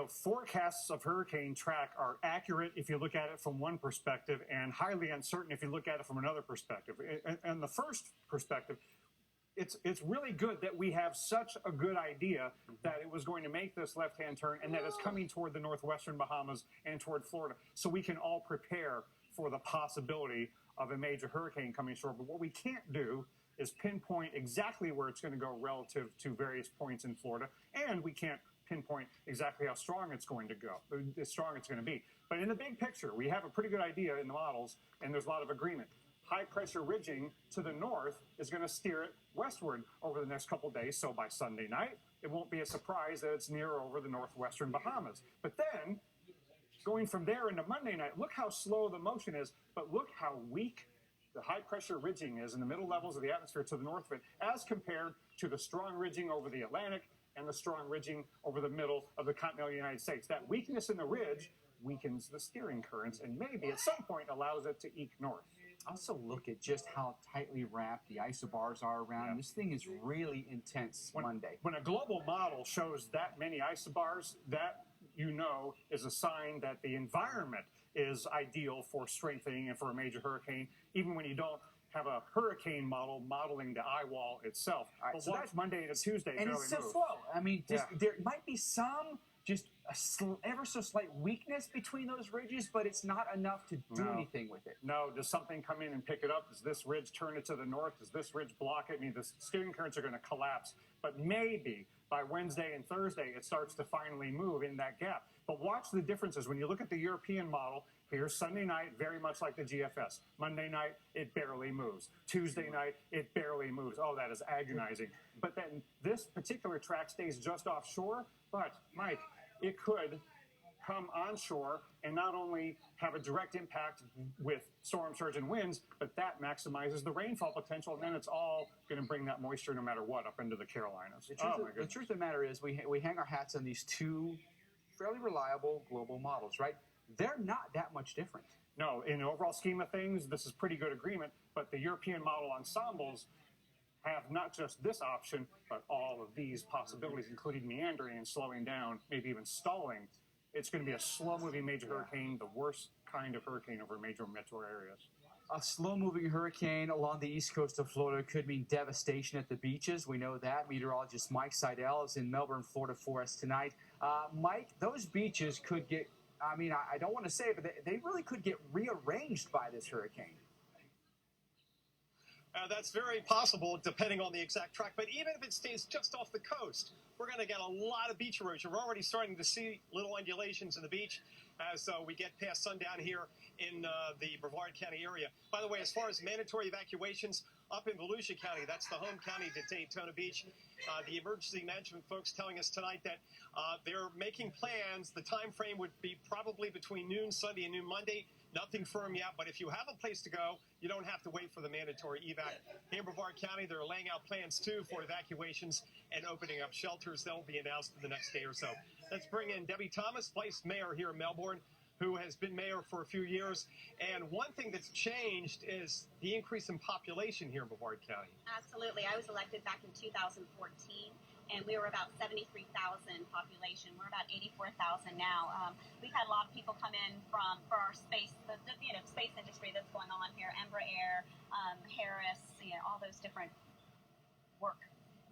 forecasts of hurricane track are accurate if you look at it from one perspective and highly uncertain if you look at it from another perspective. And the first perspective, it's really good that we have such a good idea that it was going to make this left-hand turn and that it's coming toward the northwestern Bahamas and toward Florida, so we can all prepare for the possibility of a major hurricane coming shore. But what we can't do is pinpoint exactly where it's going to go relative to various points in Florida, and we can't pinpoint exactly how strong it's going to go, how strong it's going to be. But in the big picture, we have a pretty good idea in the models, and there's a lot of agreement. High-pressure ridging to the north is going to steer it westward over the next couple days, so by Sunday night, it won't be a surprise that it's near over the northwestern Bahamas. But then, going from there into Monday night, look how slow the motion is, but look how weak the high-pressure ridging is in the middle levels of the atmosphere to the north of it, as compared to the strong ridging over the Atlantic and the strong ridging over the middle of the continental United States. That weakness in the ridge weakens the steering currents and maybe at some point allows it to eke north. Also look at just how tightly wrapped the isobars are around. Yeah. This thing is really intense Monday. When a global model shows that many isobars, that is a sign that the environment is ideal for strengthening and for a major hurricane, even when you don't have a hurricane model modeling the eye wall itself. Right, but so watch Monday to Tuesday. And it's so slow. I mean, there might be some ever so slight weakness between those ridges, but it's not enough to do anything with it. No, does something come in and pick it up? Does this ridge turn it to the north? Does this ridge block it? I mean, the steering currents are going to collapse, but maybe by Wednesday and Thursday, it starts to finally move in that gap. But watch the differences. When you look at the European model, here's Sunday night, very much like the GFS. Monday night, it barely moves. Tuesday night, it barely moves. Oh, that is agonizing. But then this particular track stays just offshore, but, Mike, it could come onshore and not only have a direct impact with storm surge and winds, but that maximizes the rainfall potential, and then it's all going to bring that moisture no matter what up into the Carolinas. The truth of the matter is we hang our hats on these two fairly reliable global models, right? They're not that much different. No, in the overall scheme of things, this is pretty good agreement, but the European model ensembles have not just this option, but all of these possibilities, including meandering and slowing down, maybe even stalling. It's going to be a slow-moving major hurricane, the worst kind of hurricane over major metro areas. A slow-moving hurricane along the east coast of Florida could mean devastation at the beaches. We know that. Meteorologist Mike Seidel is in Melbourne, Florida for us tonight. Mike, those beaches could get, I don't want to say it, but they really could get rearranged by this hurricane. That's very possible, depending on the exact track. But even if it stays just off the coast, we're going to get a lot of beach erosion. We're already starting to see little undulations in the beach as we get past sundown here in the Brevard County area. By the way, as far as mandatory evacuations, up in Volusia County, that's the home county to Daytona Beach, the emergency management folks telling us tonight that they're making plans. The time frame would be probably between noon Sunday and noon Monday. Nothing firm yet, but if you have a place to go, you don't have to wait for the mandatory evac. Here in Brevard County, they're laying out plans, too, for evacuations and opening up shelters. They'll be announced in the next day or so. Let's bring in Debbie Thomas, Vice Mayor here in Melbourne, who has been mayor for a few years. And one thing that's changed is the increase in population here in Brevard County. Absolutely. I was elected back in 2014, and we were about 73,000 population. We're about 84,000 now. We've had a lot of people come in for our space, the space industry that's going on here, Embraer, Harris, all those different work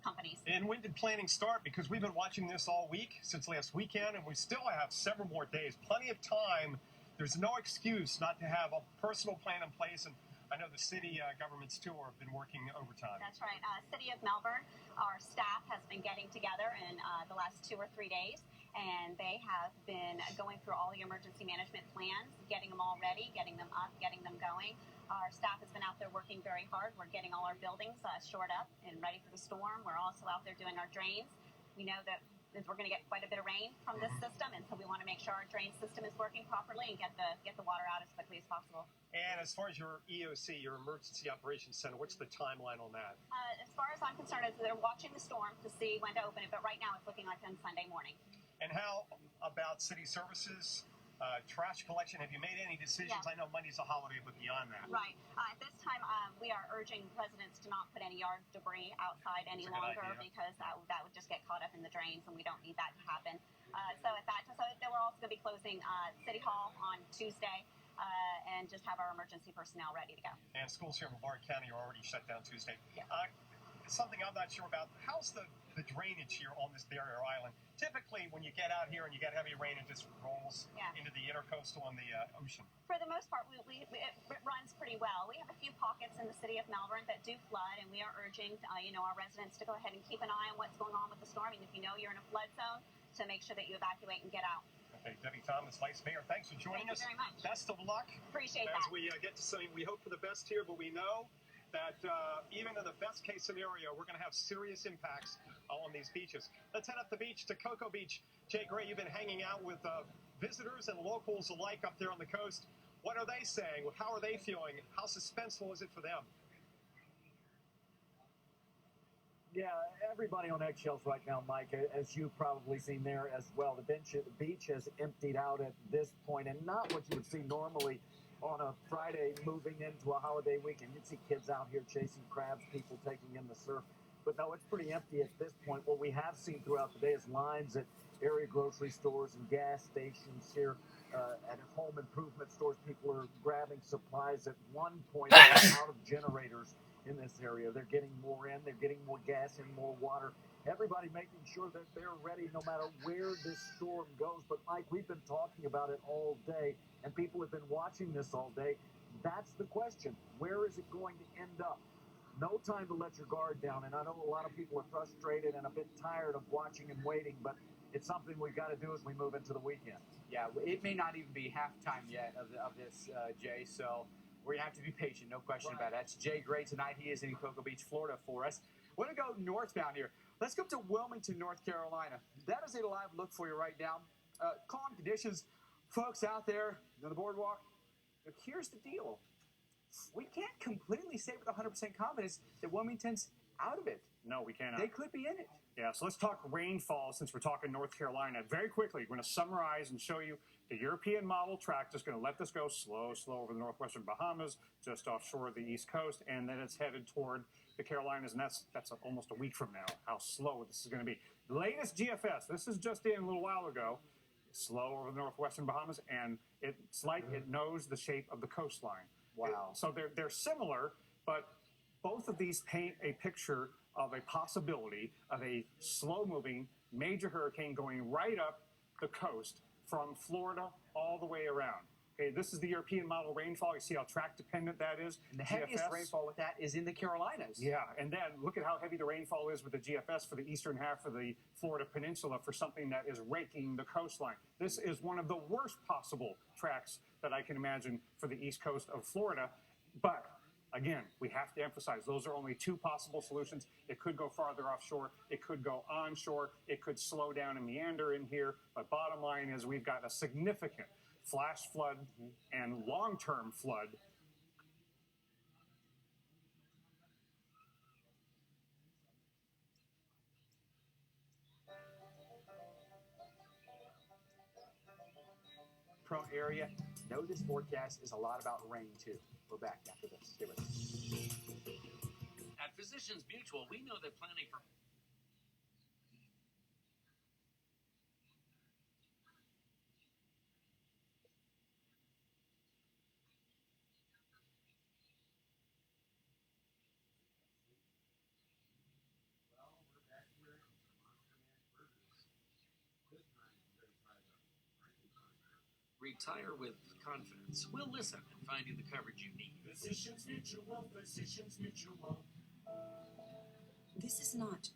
companies. And when did planning start? Because we've been watching this all week, since last weekend, and we still have several more days. Plenty of time. There's no excuse not to have a personal plan in place. And I know the city governments, too, have been working overtime. That's right. City of Melbourne, our staff has been getting together in the last 2 or 3 days, and they have been going through all the emergency management plans, getting them all ready, getting them up, getting them going. Our staff has been out there working very hard. We're getting all our buildings shored up and ready for the storm. We're also out there doing our drains. We know that we're going to get quite a bit of rain from this system, and so we want to make sure our drain system is working properly and get the water out as quickly as possible. And as far as your EOC, your Emergency Operations Center, what's the timeline on that? As far as I'm concerned, they're watching the storm to see when to open it, but right now it's looking like on Sunday morning. And how about city services? Trash collection, have you made any decisions? Yeah. I know Monday's a holiday, but beyond that. Right. At this time, we are urging residents to not put any yard debris outside any longer because that would just get caught up in the drains, and we don't need that to happen. So we're also going to be closing City Hall on Tuesday and just have our emergency personnel ready to go. And schools here in Brevard County are already shut down Tuesday. Yeah. Something I'm not sure about, how's the drainage here on this barrier island? Typically, when you get out here and you get heavy rain, it just rolls into the intercoastal and the ocean. For the most part, it runs pretty well. We have a few pockets in the city of Melbourne that do flood, and we are urging our residents to go ahead and keep an eye on what's going on with the storm. And if you know you're in a flood zone, to make sure that you evacuate and get out. Okay, Debbie Thomas, Vice Mayor, thanks for joining us. Thank you very much. Best of luck. Appreciate that. As we get to something, we hope for the best here, but we know that even in the best case scenario, we're going to have serious impacts on these beaches. Let's head up the beach to Cocoa Beach. Jay Gray, you've been hanging out with visitors and locals alike up there on the coast. What are they saying? How are they feeling? How suspenseful is it for them? Yeah, everybody on eggshells right now, Mike, as you've probably seen there as well. The beach has emptied out at this point, and not what you would see normally on a Friday moving into a holiday weekend. You'd see kids out here chasing crabs, people taking in the surf. But no, it's pretty empty at this point. What we have seen throughout the day is lines at area grocery stores and gas stations here at home improvement stores. People are grabbing supplies. At one point, out of generators in this area. They're getting more in. They're getting more gas and more water. Everybody making sure that they're ready no matter where this storm goes. But, Mike, we've been talking about it all day, and people have been watching this all day. That's the question. Where is it going to end up? No time to let your guard down, and I know a lot of people are frustrated and a bit tired of watching and waiting, but it's something we've got to do as we move into the weekend. Yeah, it may not even be halftime yet of this, Jay, so we have to be patient, no question about it. That's Jay Gray tonight. He is in Cocoa Beach, Florida for us. We're going to go northbound here. Let's go to Wilmington, North Carolina. That is a live look for you right now. Calm conditions. Folks out there on the boardwalk, here's the deal. We can't completely say with 100% confidence that Wilmington's out of it. No, we cannot. They could be in it. Yeah, so let's talk rainfall since we're talking North Carolina. Very quickly, we're going to summarize and show you the European model track. Just going to let this go slow over the northwestern Bahamas, just offshore of the East Coast, and then it's headed toward the Carolinas, and that's almost a week from now, how slow this is going to be. The latest GFS, this is just in a little while ago, slow over the northwestern Bahamas, and it's like it knows the shape of the coastline. Wow. So they're similar, but both of these paint a picture of a possibility of a slow-moving major hurricane going right up the coast from Florida all the way around. Okay, this is the European model rainfall. You see how track dependent that is. And the heaviest GFS. rainfall with that is in the Carolinas. Yeah, and then look at how heavy the rainfall is with the GFS for the eastern half of the Florida Peninsula for something that is raking the coastline. This is one of the worst possible tracks that I can imagine for the east coast of Florida. But again, we have to emphasize those are only two possible solutions. It could go farther offshore. It could go onshore. It could slow down and meander in here. But bottom line is we've got a significant flash flood and long-term flood. Prone area. Know this forecast is a lot about rain, too. We're back after this. Stay with us. At Physicians Mutual, we know that planning for retire with confidence. We'll listen and find you the coverage you need. Physicians Mutual, Physicians Mutual. This is not.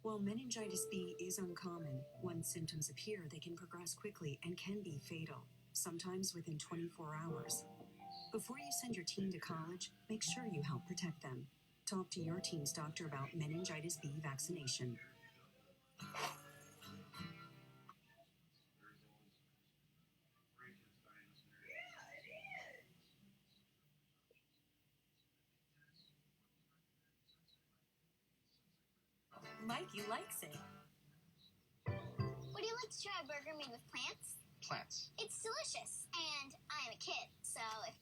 While meningitis B is uncommon, when symptoms appear, they can progress quickly and can be fatal, sometimes within 24 hours. Before you send your teen to college, make sure you help protect them. Talk to your teen's doctor about meningitis B vaccination. Mikey likes it. Would you like to try a burger made with plants? Plants. It's delicious, and I'm a kid, so if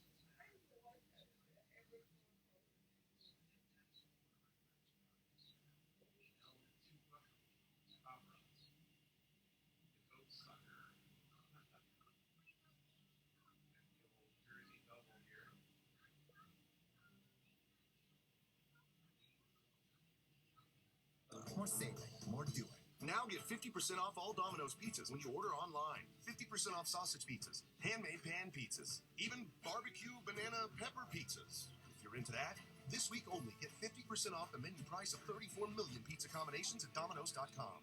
More saving, more doing. Now get 50% off all Domino's pizzas when you order online. 50% off sausage pizzas, handmade pan pizzas, even barbecue banana pepper pizzas. If you're into that, this week only, get 50% off the menu price of 34 million pizza combinations at Domino's.com.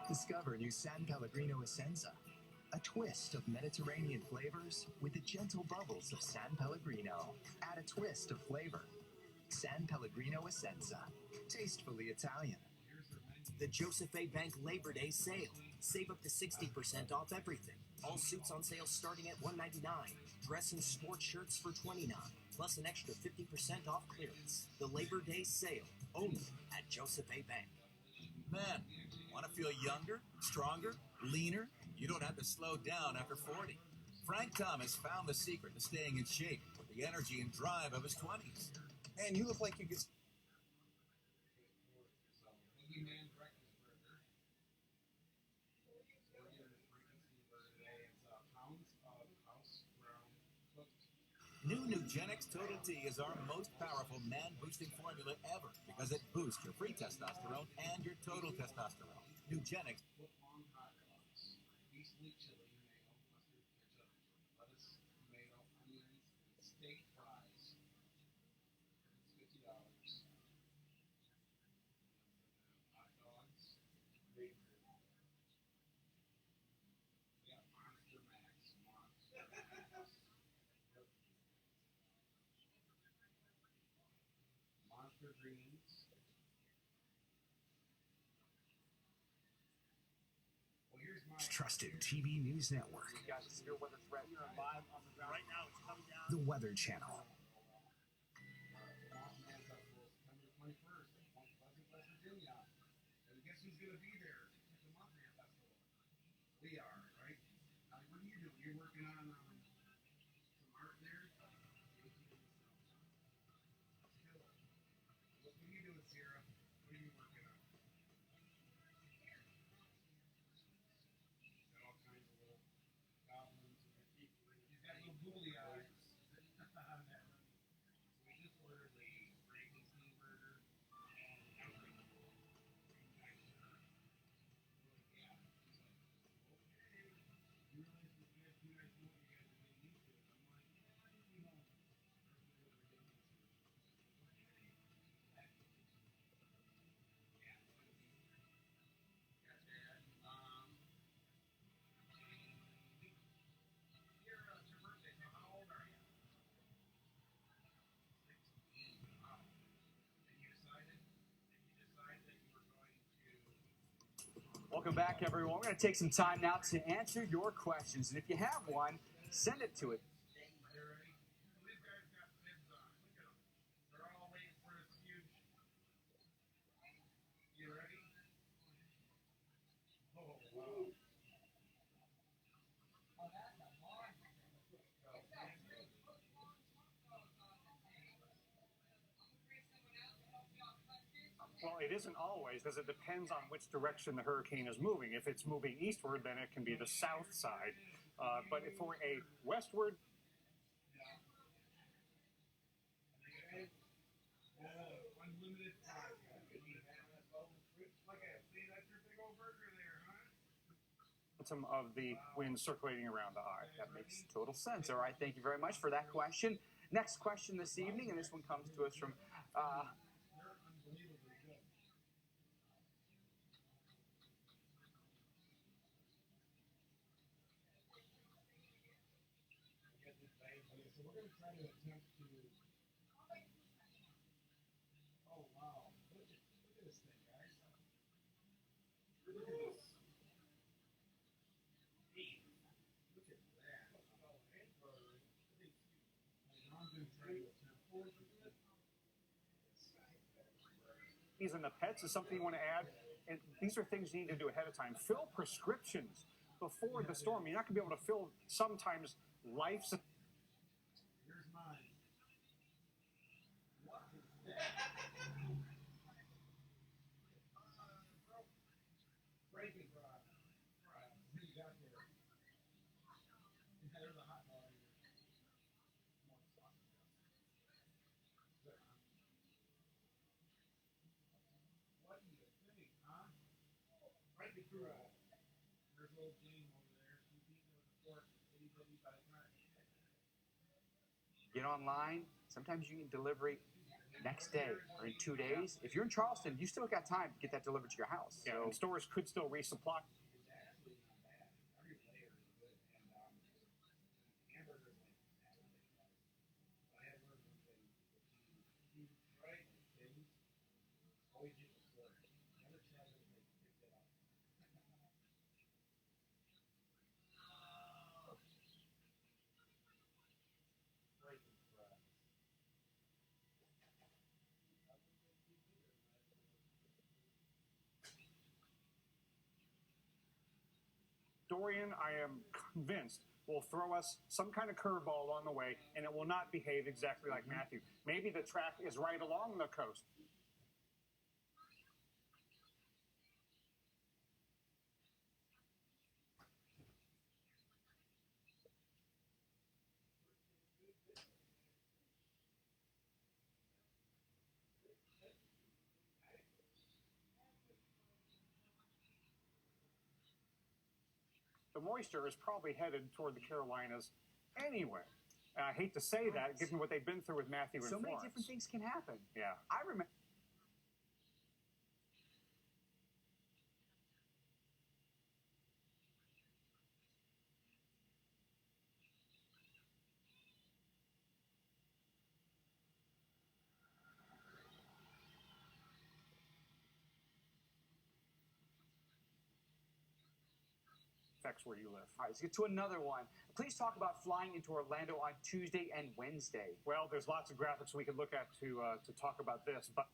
Discover new San Pellegrino Essenza, a twist of Mediterranean flavors with the gentle bubbles of San Pellegrino. Add a twist of flavor. San Pellegrino Essenza, tastefully Italian. The Joseph A. Bank Labor Day sale. Save up to 60% off everything. All suits on sale starting at $199. Dress and sport shirts for $29, plus an extra 50% off clearance. The Labor Day sale, only at Joseph A. Bank. Man, want to feel younger, stronger, leaner? You don't have to slow down after 40. Frank Thomas found the secret to staying in shape with the energy and drive of his 20s. Man, you look like you could... New Nugenix Total T is our most powerful man-boosting formula ever because it boosts your free testosterone and your total testosterone. Nugenix. Trusted TV news network. The Weather Channel. We are, right? What are you doing? You're working on some art there? What are you doing, Sierra? What are you working on? Got all kinds of little goblins and people. He's got little googly eyes on that. Welcome back, everyone. We're going to take some time now to answer your questions. And if you have one, send it to it. Well, it isn't always, because it depends on which direction the hurricane is moving. If it's moving eastward, then it can be the south side. But if for a westward, of the wind circulating around the eye. That makes total sense. All right, thank you very much for that question. Next question this evening, and this one comes to us from So we're going to try to attempt to. Oh wow! Look at this thing, guys. Look at this. Look at that. I'm going to try to attempt. These and the pets is something you want to add. And these are things you need to do ahead of time. Fill prescriptions before the storm. You're not going to be able to fill sometimes life's. Here's mine. What is that? Breaking fry. What do you got there? Yeah, there's a hot dog here. More sausage. What do you think, huh? Breaking fry. There's old Jane over there. She's eating with a fork. Itty bitty by the time. Get online. Sometimes you can delivery next day or in 2 days. If you're in Charleston, you still got time to get that delivered to your house. Yeah, and stores could still resupply. It's actually not bad. Every layer is good. And hamburgers like I had one of them things. Right? Things. Always get the fork. Never try to pick it up. Breaking fries. Dorian, I am convinced, will throw us some kind of curveball along the way, and it will not behave exactly like Matthew. Maybe the track is right along the coast. The moisture is probably headed toward the Carolinas anyway. And I hate to say that, given what they've been through with Matthew and So many Florence. different things can happen. Yeah. I remember. Affects where you live. All right, let's get to another one. Please talk about flying into Orlando on Tuesday and Wednesday. Well, there's lots of graphics we could look at to talk about this, but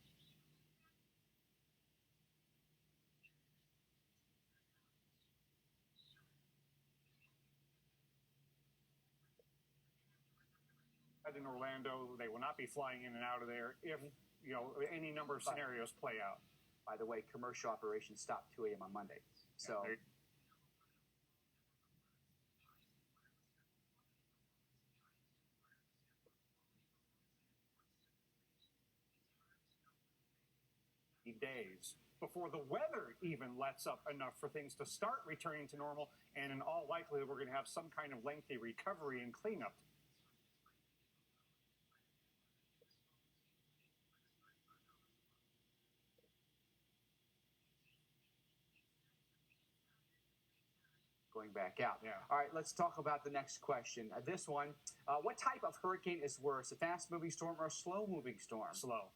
in Orlando, they will not be flying in and out of there if any number of scenarios play out. By the way, commercial operations stop 2 a.m. on Monday. So. Yeah, days before the weather even lets up enough for things to start returning to normal, and in all likelihood we're going to have some kind of lengthy recovery and cleanup. Going back out. Yeah. All right, let's talk about the next question. This one, what type of hurricane is worse, a fast-moving storm or a slow-moving storm? Slow.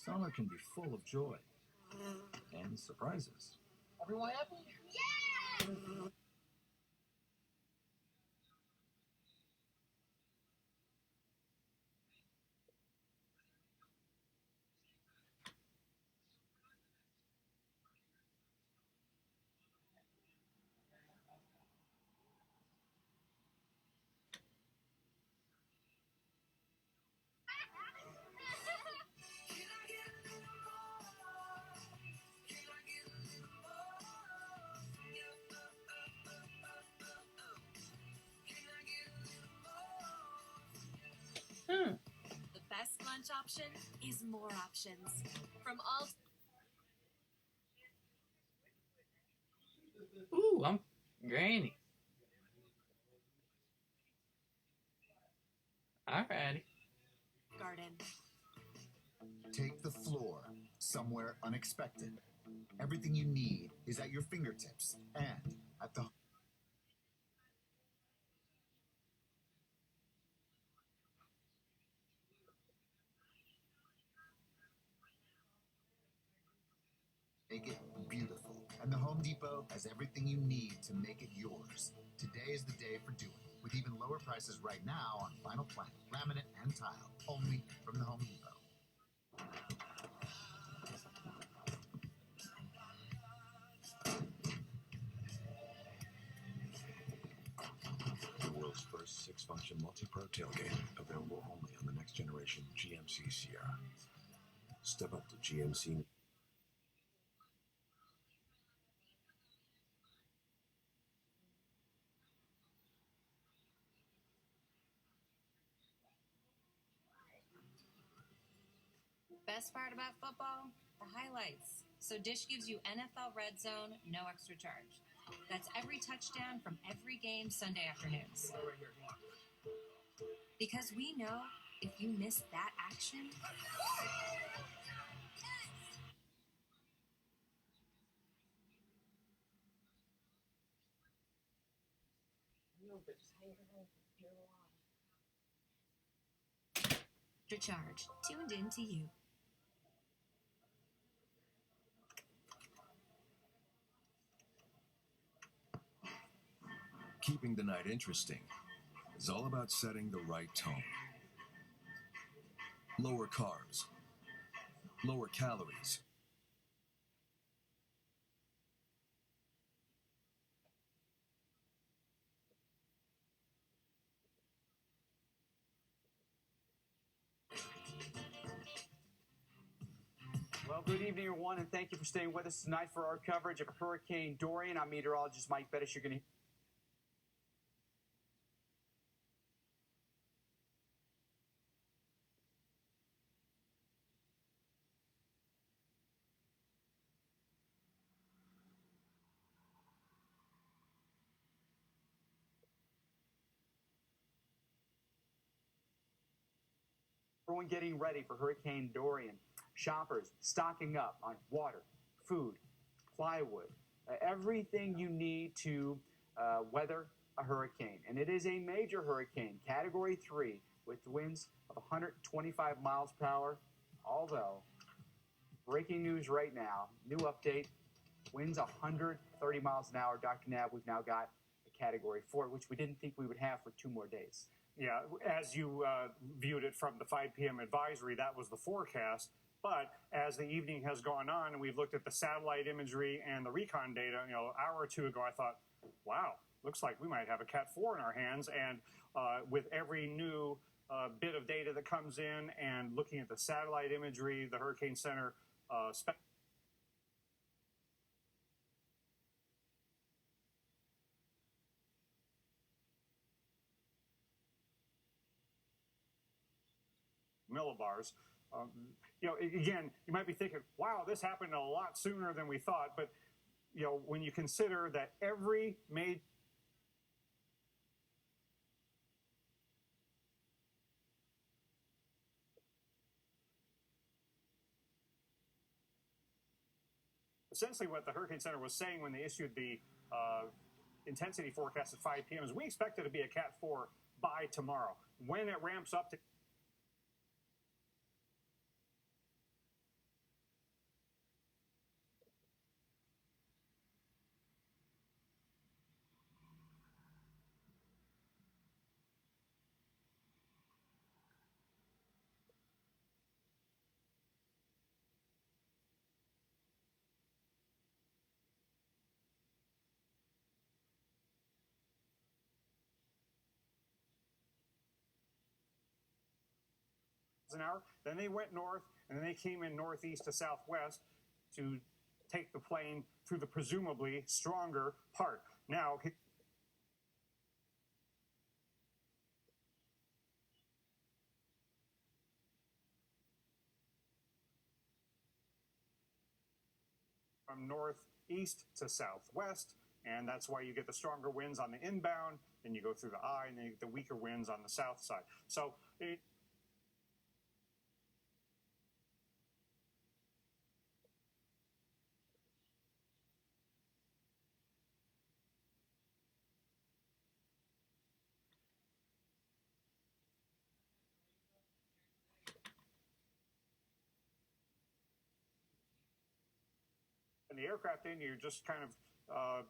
Summer can be full of joy and surprises. Everyone happy? Yeah! The best lunch option is more options. From all. Ooh, I'm Granny. Alrighty. Garden. Take the floor somewhere unexpected. Everything you need is at your fingertips and at the make it beautiful. And the Home Depot has everything you need to make it yours. Today is the day for doing it, with even lower prices right now on vinyl plank, laminate, and tile, only from the Home Depot. The world's first six-function multi-pro tailgate, available only on the next generation GMC Sierra. Step up to GMC. Best part about football? The highlights. So Dish gives you NFL Red Zone, no extra charge. That's every touchdown from every game Sunday afternoons. Because we know if you miss that action, extra charge tuned in to you. Keeping the night interesting is all about setting the right tone. Lower carbs, lower calories. Well, good evening, everyone, and thank you for staying with us tonight for our coverage of Hurricane Dorian. I'm meteorologist Mike Bettis. You're going to everyone getting ready for Hurricane Dorian. Shoppers stocking up on water, food, plywood, everything you need to weather a hurricane. And it is a major hurricane, Category 3, with winds of 125 miles per hour. Although, breaking news right now, new update, winds 130 miles an hour. Dr. Nab, we've now got a Category 4, which we didn't think we would have for 2 more days. Yeah, as you viewed it from the 5 p.m. advisory, that was the forecast. But as the evening has gone on and we've looked at the satellite imagery and the recon data, an hour or two ago, I thought, wow, looks like we might have a Cat 4 in our hands. And with every new bit of data that comes in and looking at the satellite imagery, the Hurricane Center millibars. Again, you might be thinking, wow, this happened a lot sooner than we thought. But, when you consider that every major essentially what the Hurricane Center was saying when they issued the intensity forecast at 5 p.m. is we expect it to be a Cat 4 by tomorrow. When it ramps up to an hour. Then they went north, and then they came in northeast to southwest to take the plane through the presumably stronger part. Now, from northeast to southwest, and that's why you get the stronger winds on the inbound, then you go through the eye, and then you get the weaker winds on the south side. So in the aircraft end, you're just kind of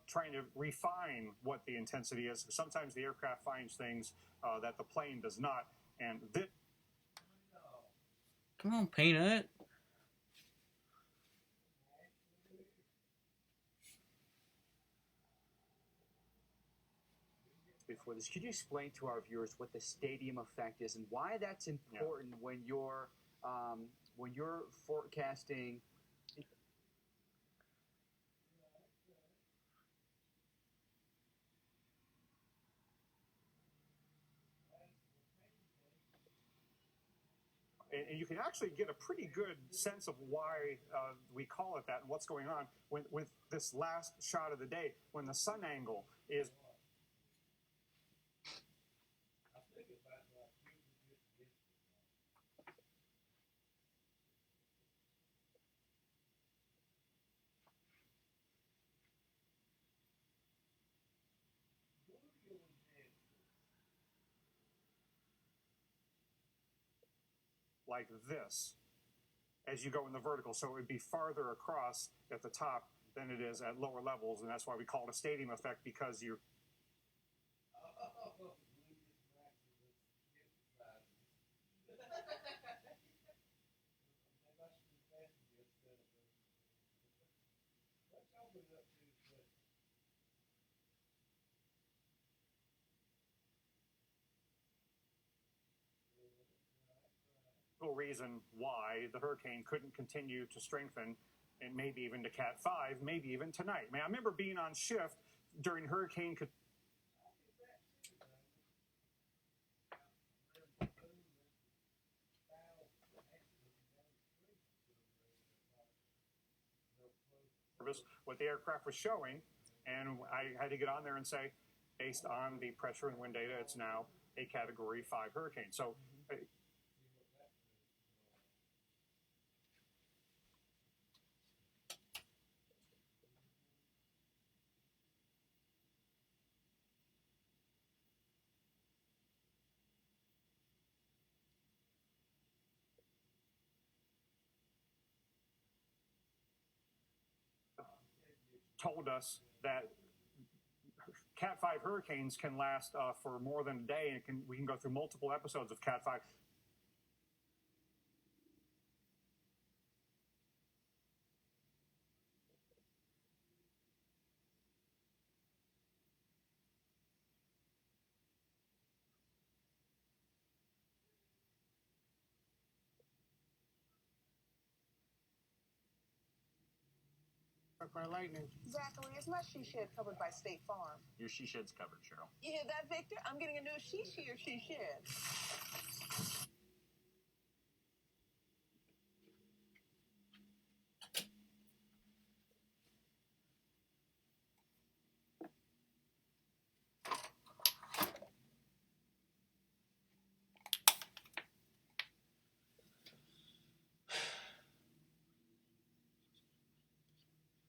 trying to refine what the intensity is. Sometimes the aircraft finds things that the plane does not, and this. Come on, Peanut. Before this, could you explain to our viewers what the stadium effect is and why that's important when you're forecasting? And you can actually get a pretty good sense of why we call it that and what's going on with this last shot of the day when the sun angle is. Like this as you go in the vertical, so it would be farther across at the top than it is at lower levels, and that's why we call it a stadium effect, because you're reason why the hurricane couldn't continue to strengthen, and maybe even to Cat 5, maybe even tonight. I remember being on shift during Hurricane what the aircraft was showing, and I had to get on there and say, based on the pressure and wind data, it's now a Category 5 hurricane. So told us that Cat 5 hurricanes can last for more than a day, and we can go through multiple episodes of Cat 5. By lightning. Zachary, is my she shed covered by State Farm? Your she shed's covered, Cheryl. You hear that, Victor? I'm getting a new she shed.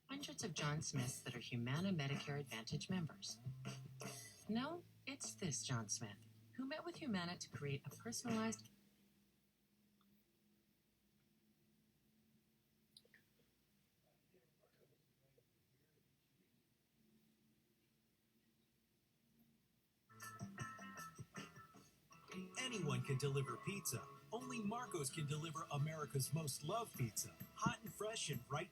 Hundreds of John Smiths that are Humana Medicare Advantage members. No, it's this John Smith, who met with Humana to create a personalized Anyone can deliver pizza. Only Marco's can deliver America's most loved pizza. Hot and fresh and right.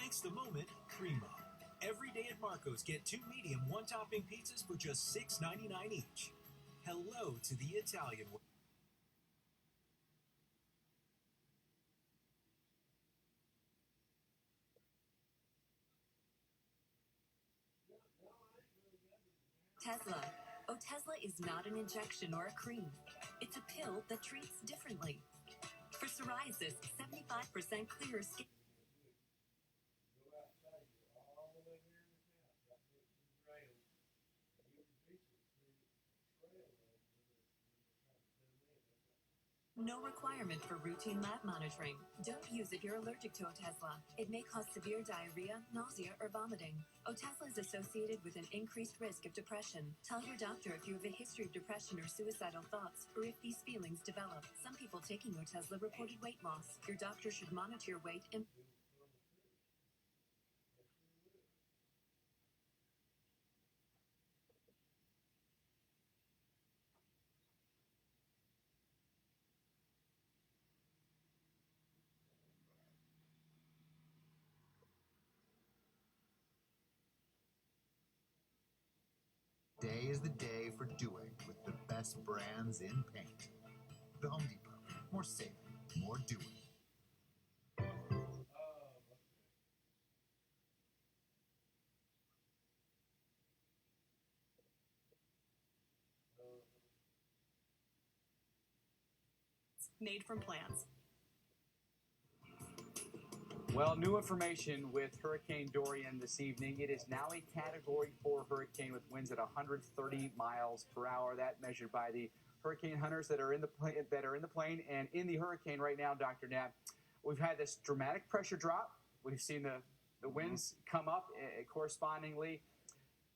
makes the moment primo. Every day at Marco's, get 2 medium, 1-topping pizzas for just $6.99 each. Hello to the Italian way. Tesla. Otezla is not an injection or a cream. It's a pill that treats differently. For psoriasis, 75% clearer skin. Go outside, you're all the way there in the house, right next to the rails, and you can reach it through the trail when they're trying to zoom in. No requirement for routine lab monitoring. Don't use if you're allergic to Otezla. It may cause severe diarrhea, nausea, or vomiting. Otezla is associated with an increased risk of depression. Tell your doctor if you have a history of depression or suicidal thoughts, or if these feelings develop. Some people taking Otezla reported weight loss. Your doctor should monitor your weight and Day is the day for doing with the best brands in paint. The Home Depot. More saving, more doing. made from plants. Well, new information with Hurricane Dorian this evening. It is now a Category 4 hurricane with winds at 130 miles per hour. That measured by the hurricane hunters that are in the plane and in the hurricane right now, Dr. Knapp. We've had this dramatic pressure drop. We've seen the winds come up correspondingly.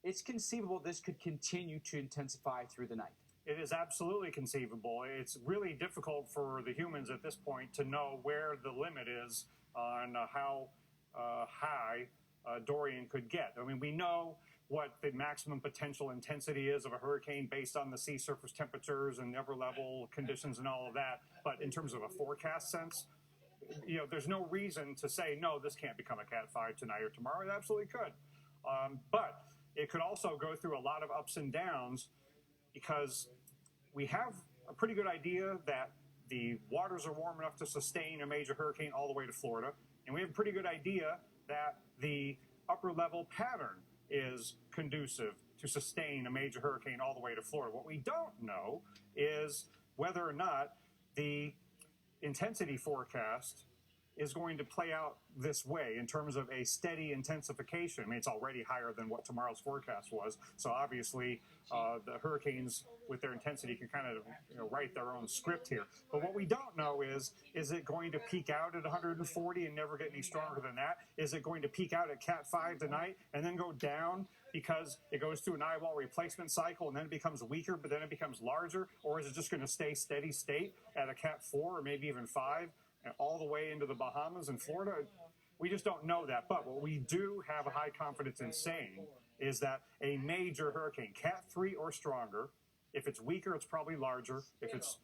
It's conceivable this could continue to intensify through the night. It is absolutely conceivable. It's really difficult for the humans at this point to know where the limit is on how high Dorian could get. I mean, we know what the maximum potential intensity is of a hurricane based on the sea surface temperatures and upper level conditions and all of that. But in terms of a forecast sense, there's no reason to say, no, this can't become a Cat 5 tonight or tomorrow. It absolutely could. But it could also go through a lot of ups and downs because we have a pretty good idea that the waters are warm enough to sustain a major hurricane all the way to Florida. And we have a pretty good idea that the upper level pattern is conducive to sustain a major hurricane all the way to Florida. What we don't know is whether or not the intensity forecast is going to play out this way in terms of a steady intensification. I mean, it's already higher than what tomorrow's forecast was. So obviously, the hurricanes with their intensity can kind of write their own script here. But what we don't know is it going to peak out at 140 and never get any stronger than that? Is it going to peak out at Cat 5 tonight and then go down because it goes through an eyewall replacement cycle and then it becomes weaker, but then it becomes larger? Or is it just going to stay steady state at a Cat 4 or maybe even 5? And all the way into the Bahamas and Florida? We just don't know that. But what we do have a high confidence in saying is that a major hurricane, Cat 3 or stronger, if it's weaker, it's probably larger. If it's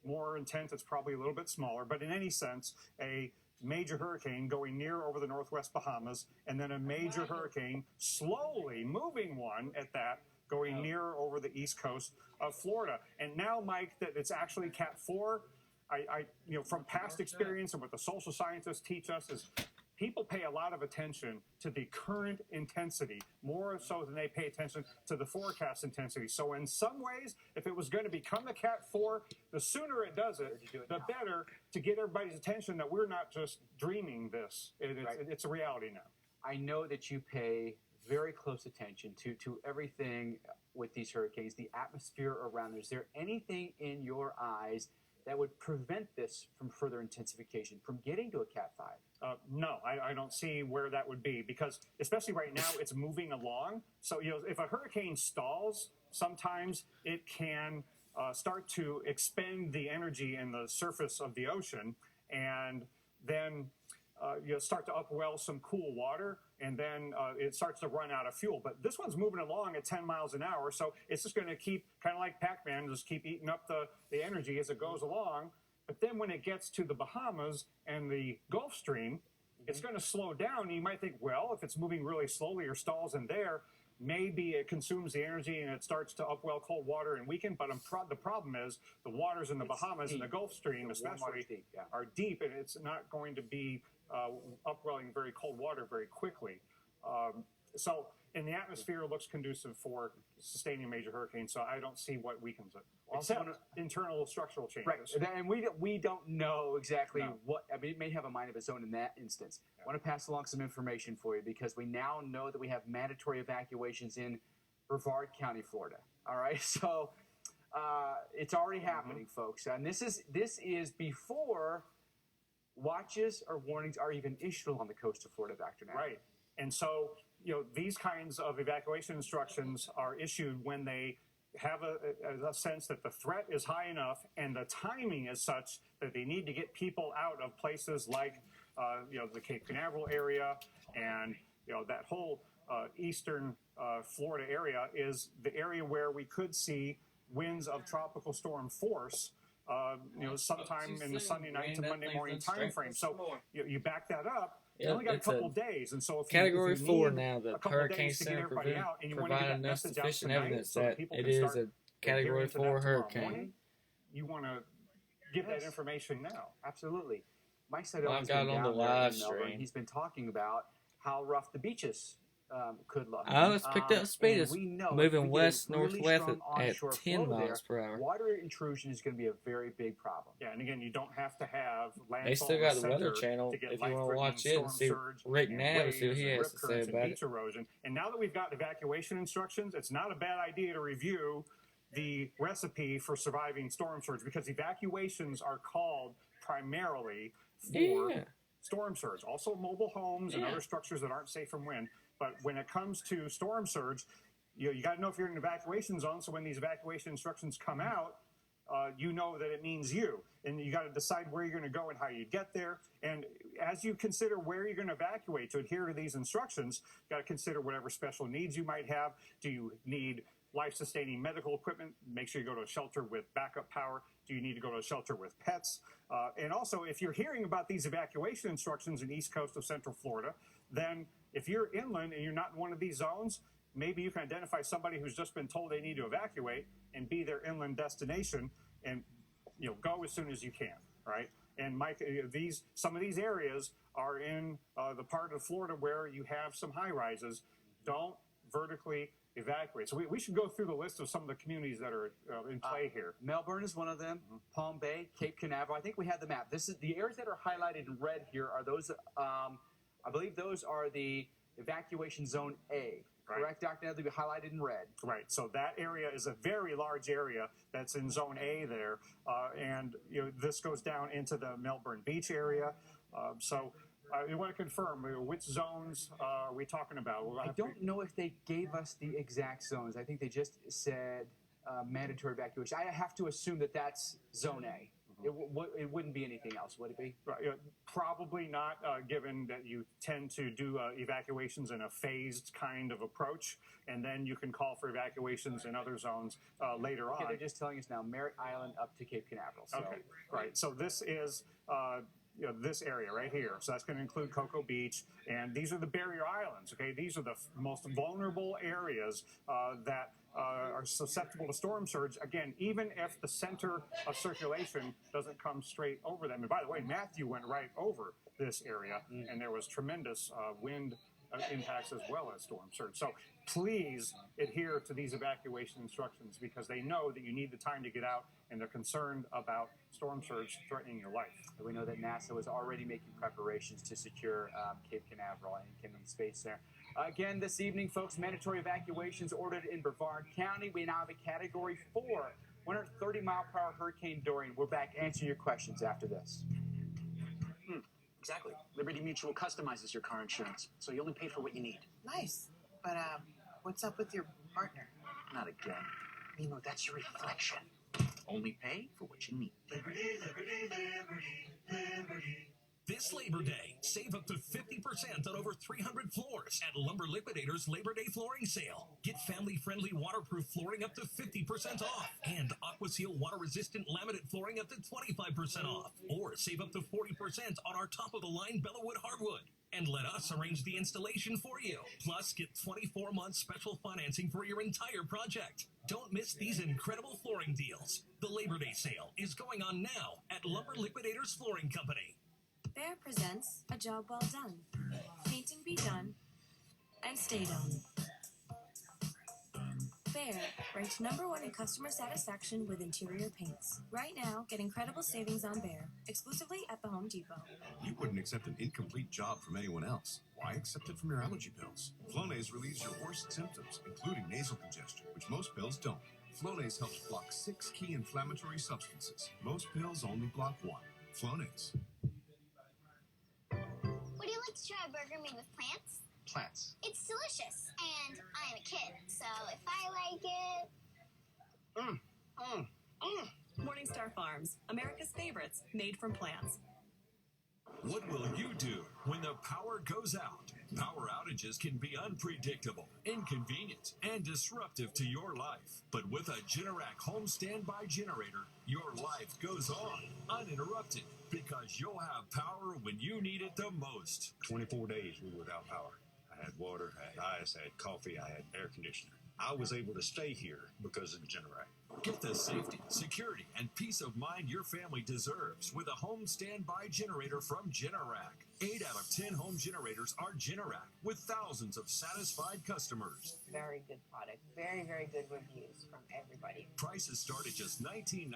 more intense, it's probably a little bit smaller. But in any sense, a major hurricane going near over the northwest Bahamas, and then a major hurricane, slowly moving one at that, going near over the east coast of Florida. And now, Mike, that it's actually Cat 4, I from past experience and what the social scientists teach us is people pay a lot of attention to the current intensity, more so than they pay attention to the forecast intensity. So in some ways, if it was going to become a Cat 4, the sooner it does it, the better to get everybody's attention that we're not just dreaming this. It's a reality now. I know that you pay very close attention to everything with these hurricanes, the atmosphere around them. Is there anything in your eyes that would prevent this from further intensification, from getting to a Cat 5? No, I don't see where that would be because, especially right now, it's moving along. So, if a hurricane stalls, sometimes it can start to expend the energy in the surface of the ocean and then start to upwell some cool water, and then it starts to run out of fuel. But this one's moving along at 10 miles an hour, so it's just going to keep, kind of like Pac-Man, just keep eating up the energy as it goes along. But then when it gets to the Bahamas and the Gulf Stream, it's going to slow down. You might think, well, if it's moving really slowly or stalls in there, maybe it consumes the energy and it starts to upwell cold water and weaken. But the problem is the waters in the Bahamas and the Gulf Stream especially are deep, and it's not going to be upwelling very cold water very quickly. So in the atmosphere, it looks conducive for sustaining a major hurricane, so I don't see what weakens it. Except internal structural changes. Right, and we don't know exactly what. I mean, it may have a mind of its own in that instance. I want to pass along some information for you because we now know that we have mandatory evacuations in Brevard County, Florida. All right, so it's already happening, folks, and this is before watches or warnings are even issued along the coast of Florida, Dr. Knapp. Right, and so these kinds of evacuation instructions are issued when they have a sense that the threat is high enough and the timing is such that they need to get people out of places like the Cape Canaveral area, and that whole eastern Florida area is the area where we could see winds of tropical storm force sometime in the Sunday night to Monday morning time frame. So you back that up. You only got a couple days, and so if Category 4 need now, the a couple Hurricane days to get Center everybody out, and you want to provided get that enough message out sufficient tonight evidence so that people it can is start a Category adhering to 4 that tomorrow hurricane. morning, you want to give that information now. Absolutely. Mike Seidel Well, has I've got been on down the there live in Melbourne. stream. He's been talking about how rough the beaches could look. It's picked up speed. And It's we know moving if we get a west, really northwest strong at onshore 10 flow miles per hour. Water intrusion is going to be a very big problem. Yeah, and again, you don't have to have landfall They still in got the Weather center Channel to get if you want to life-threatening watch it and storm see surge Rick and Nab and see what waves he and has rip to say currents and about beach it. erosion. And now that we've got evacuation instructions, it's not a bad idea to review the recipe for surviving storm surge, because evacuations are called primarily for storm surge. Also mobile homes and other structures that aren't safe from wind. But when it comes to storm surge, you got to know if you're in an evacuation zone, so when these evacuation instructions come out, you know that it means you. And you got to decide where you're going to go and how you get there. And as you consider where you're going to evacuate to adhere to these instructions, you got to consider whatever special needs you might have. Do you need life-sustaining medical equipment? Make sure you go to a shelter with backup power. Do you need to go to a shelter with pets? And also, if you're hearing about these evacuation instructions in the east coast of Central Florida, then if you're inland and you're not in one of these zones, maybe you can identify somebody who's just been told they need to evacuate and be their inland destination, and go as soon as you can, right? And Mike, some of these areas are in the part of Florida where you have some high rises. Don't vertically evacuate. So we should go through the list of some of the communities that are in play here. Melbourne is one of them. Palm Bay, Cape Canaveral. I think we have the map. This is the areas that are highlighted in red here are those. I believe those are the evacuation zone A. Correct, Dr. Nedley? Highlighted in red. Right. So that area is a very large area that's in zone A there, and this goes down into the Melbourne Beach area. So you want to confirm which zones are we talking about? I don't know if they gave us the exact zones. I think they just said mandatory evacuation. I have to assume that that's zone A. It wouldn't be anything else, would it be? Probably not, given that you tend to do evacuations in a phased kind of approach, and then you can call for evacuations in other zones later on. They're just telling us now Merritt Island up to Cape Canaveral. So. Okay, right. So this is this area right here. So that's going to include Cocoa Beach, and these are the barrier islands. Okay, these are the most vulnerable areas that are susceptible to storm surge. Again, even if the center of circulation doesn't come straight over them. And by the way, Matthew went right over this area, and there was tremendous wind impacts as well as storm surge. So please adhere to these evacuation instructions, because they know that you need the time to get out, and they're concerned about storm surge threatening your life. We know that NASA was already making preparations to secure Cape Canaveral and Kennedy Space Center. Again, this evening, folks, mandatory evacuations ordered in Brevard County. We now have a Category 4, 130-mile-per-hour Hurricane Dorian. We're back answering your questions after this. Exactly. Liberty Mutual customizes your car insurance, so you only pay for what you need. Nice. But, what's up with your partner? Not again. Nemo, that's your reflection. Only pay for what you need. Liberty, liberty, liberty, liberty. This It's Labor Day. Save up to 50% on over 300 floors at Lumber Liquidators Labor Day flooring sale. Get family-friendly waterproof flooring up to 50% off and AquaSeal water-resistant laminate flooring up to 25% off. Or save up to 40% on our top-of-the-line Bellawood hardwood. And let us arrange the installation for you. Plus, get 24-month special financing for your entire project. Don't miss these incredible flooring deals. The Labor Day sale is going on now at Lumber Liquidators Flooring Company. Bear presents A Job Well Done. Painting be done and stay done. Bear, ranked #1 in customer satisfaction with interior paints. Right now, get incredible savings on Bear, exclusively at the Home Depot. You wouldn't accept an incomplete job from anyone else. Why accept it from your allergy pills? Flonase relieves your worst symptoms, including nasal congestion, which most pills don't. Flonase helps block 6 key inflammatory substances. Most pills only block 1. Flonase. Would you like to try a burger made with plants? Plants. It's delicious, and I'm a kid, so if I like it... Morningstar Farms, America's favorites, made from plants. What will you do when the power goes out? Power outages can be unpredictable, inconvenient, and disruptive to your life. But with a Generac home standby generator, your life goes on, uninterrupted, because you'll have power when you need it the most. 24 days we were without power. I had water, I had ice, I had coffee, I had air conditioner. I was able to stay here because of the Generac. Get the safety, security, and peace of mind your family deserves with a home standby generator from Generac. 8 out of 10 home generators are Generac, with thousands of satisfied customers. Very good product. Very, very good reviews from everybody. Prices start at just $19.99.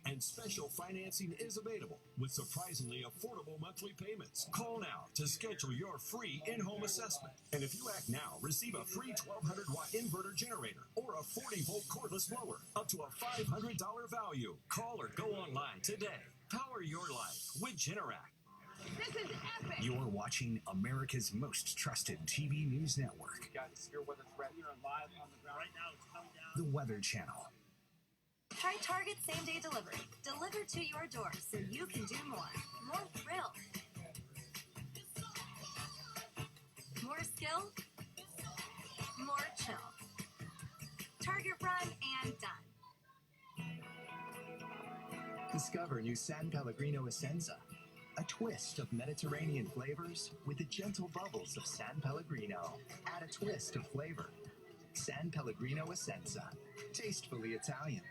And special financing is available with surprisingly affordable monthly payments. Call now to schedule your free in-home assessment. And if you act now, receive a free 1200-watt inverter generator or a 40-volt cordless blower up to a $500 value. Call or go online today. Power your life with Generac. This is epic! You're watching America's most trusted TV news network, Got a severe weather threat. You're live on the ground. Right now, it's coming down. the Weather Channel. Try Target same-day delivery. Delivered to your door so you can do more. More thrill. More skill. More chill. Target run and done. Discover new San Pellegrino Essenza, a twist of Mediterranean flavors with the gentle bubbles of San Pellegrino. Add a twist of flavor. San Pellegrino Essenza, tastefully Italian.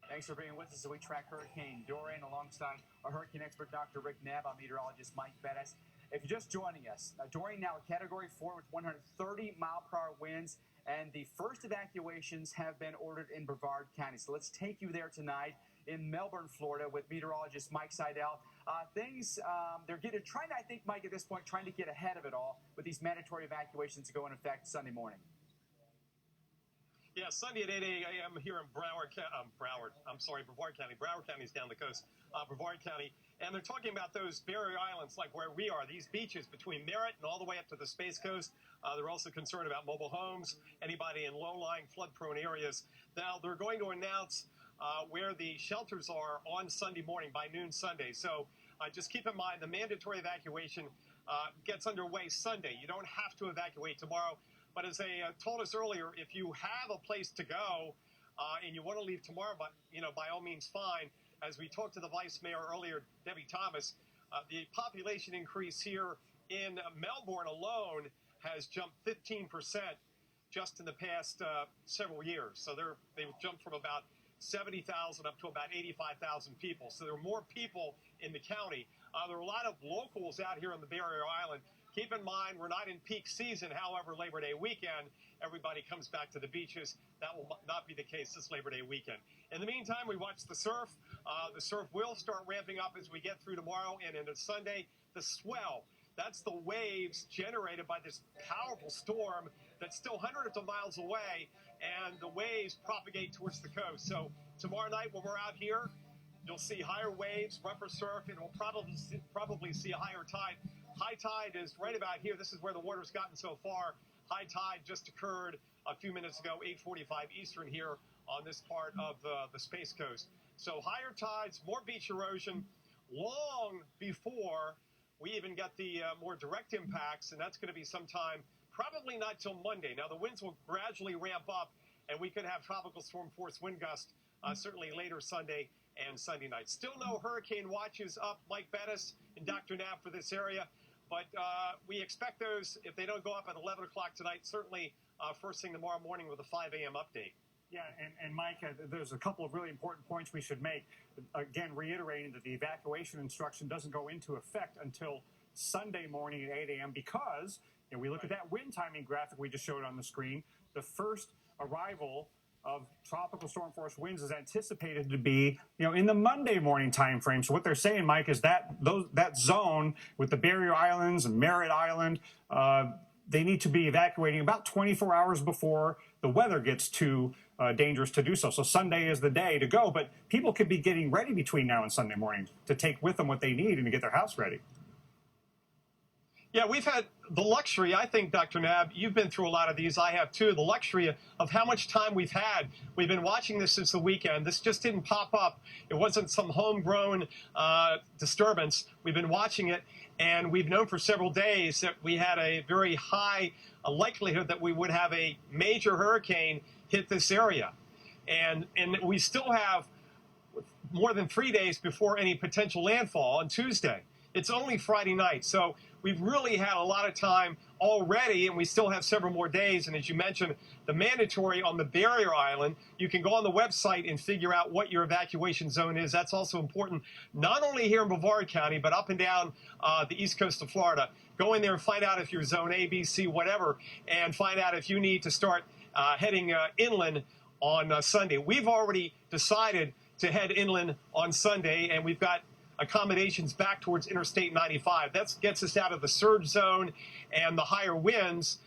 Thanks for being with us as we track Hurricane Dorian alongside our hurricane expert, Dr. Rick Knapp. I'm meteorologist Mike Bettis. If you're just joining us, Dorian now a Category 4 with 130-mile-per-hour winds, and the first evacuations have been ordered in Brevard County. So let's take you there tonight in Melbourne, Florida, with meteorologist Mike Seidel. They're trying to, I think, Mike, at this point, trying to get ahead of it all with these mandatory evacuations to go in effect Sunday morning. Yeah, Sunday at 8 a.m. here in Brevard County. Broward County is down the coast, Brevard County. And they're talking about those barrier islands like where we are, these beaches between Merritt and all the way up to the Space Coast. They're also concerned about mobile homes, anybody in low-lying, flood-prone areas. Now, they're going to announce where the shelters are on Sunday morning by noon Sunday. So just keep in mind the mandatory evacuation gets underway Sunday. You don't have to evacuate tomorrow. But as they told us earlier, if you have a place to go, and you want to leave tomorrow, but by all means, fine. As we talked to the Vice Mayor earlier, Debbie Thomas, the population increase here in Melbourne alone has jumped 15% just in the past several years. So they've jumped from about 70,000 up to about 85,000 people. So there are more people in the county. There are a lot of locals out here on the Barrier Island. Keep in mind, we're not in peak season. However, Labor Day weekend, everybody comes back to the beaches. That will not be the case this Labor Day weekend. In the meantime, we watch the surf. The surf will start ramping up as we get through tomorrow and into Sunday. The swell, that's the waves generated by this powerful storm that's still hundreds of miles away, and the waves propagate towards the coast. So tomorrow night when we're out here, you'll see higher waves, rougher surf, and we'll probably see a higher tide. High tide is right about here. This is where the water's gotten so far. High tide just occurred a few minutes ago, 8:45 Eastern here on this part of the Space Coast. So higher tides, more beach erosion, long before we even get the more direct impacts, and that's going to be sometime, probably not till Monday. Now, the winds will gradually ramp up, and we could have tropical storm force wind gust certainly later Sunday and Sunday night. Still no hurricane watches up, Mike Bettis and Dr. Knapp for this area. But we expect those, if they don't go up at 11 o'clock tonight, certainly first thing tomorrow morning with a 5 a.m. update. Yeah, and Mike, there's a couple of really important points we should make. Again, reiterating that the evacuation instruction doesn't go into effect until Sunday morning at 8 a.m. because, we look at that wind timing graphic we just showed on the screen. The first arrival of tropical storm force winds is anticipated to be, in the Monday morning time frame. So what they're saying, Mike, is that that zone with the Barrier Islands and Merritt Island, they need to be evacuating about 24 hours before the weather gets too dangerous to do so. So Sunday is the day to go, but people could be getting ready between now and Sunday morning to take with them what they need and to get their house ready. Yeah, we've had the luxury, I think, Dr. Knapp, you've been through a lot of these, I have too, the luxury of how much time we've had. We've been watching this since the weekend. This just didn't pop up. It wasn't some homegrown disturbance. We've been watching it, and we've known for several days that we had a very high likelihood that we would have a major hurricane hit this area. And we still have more than 3 days before any potential landfall on Tuesday. It's only Friday night, so we've really had a lot of time already, and we still have several more days. And as you mentioned, the mandatory on the Barrier Island, you can go on the website and figure out what your evacuation zone is. That's also important, not only here in Brevard County, but up and down the east coast of Florida. Go in there and find out if you're zone A, B, C, whatever, and find out if you need to start heading inland on Sunday. We've already decided to head inland on Sunday, and we've got accommodations back towards Interstate 95. That gets us out of the surge zone and the higher winds,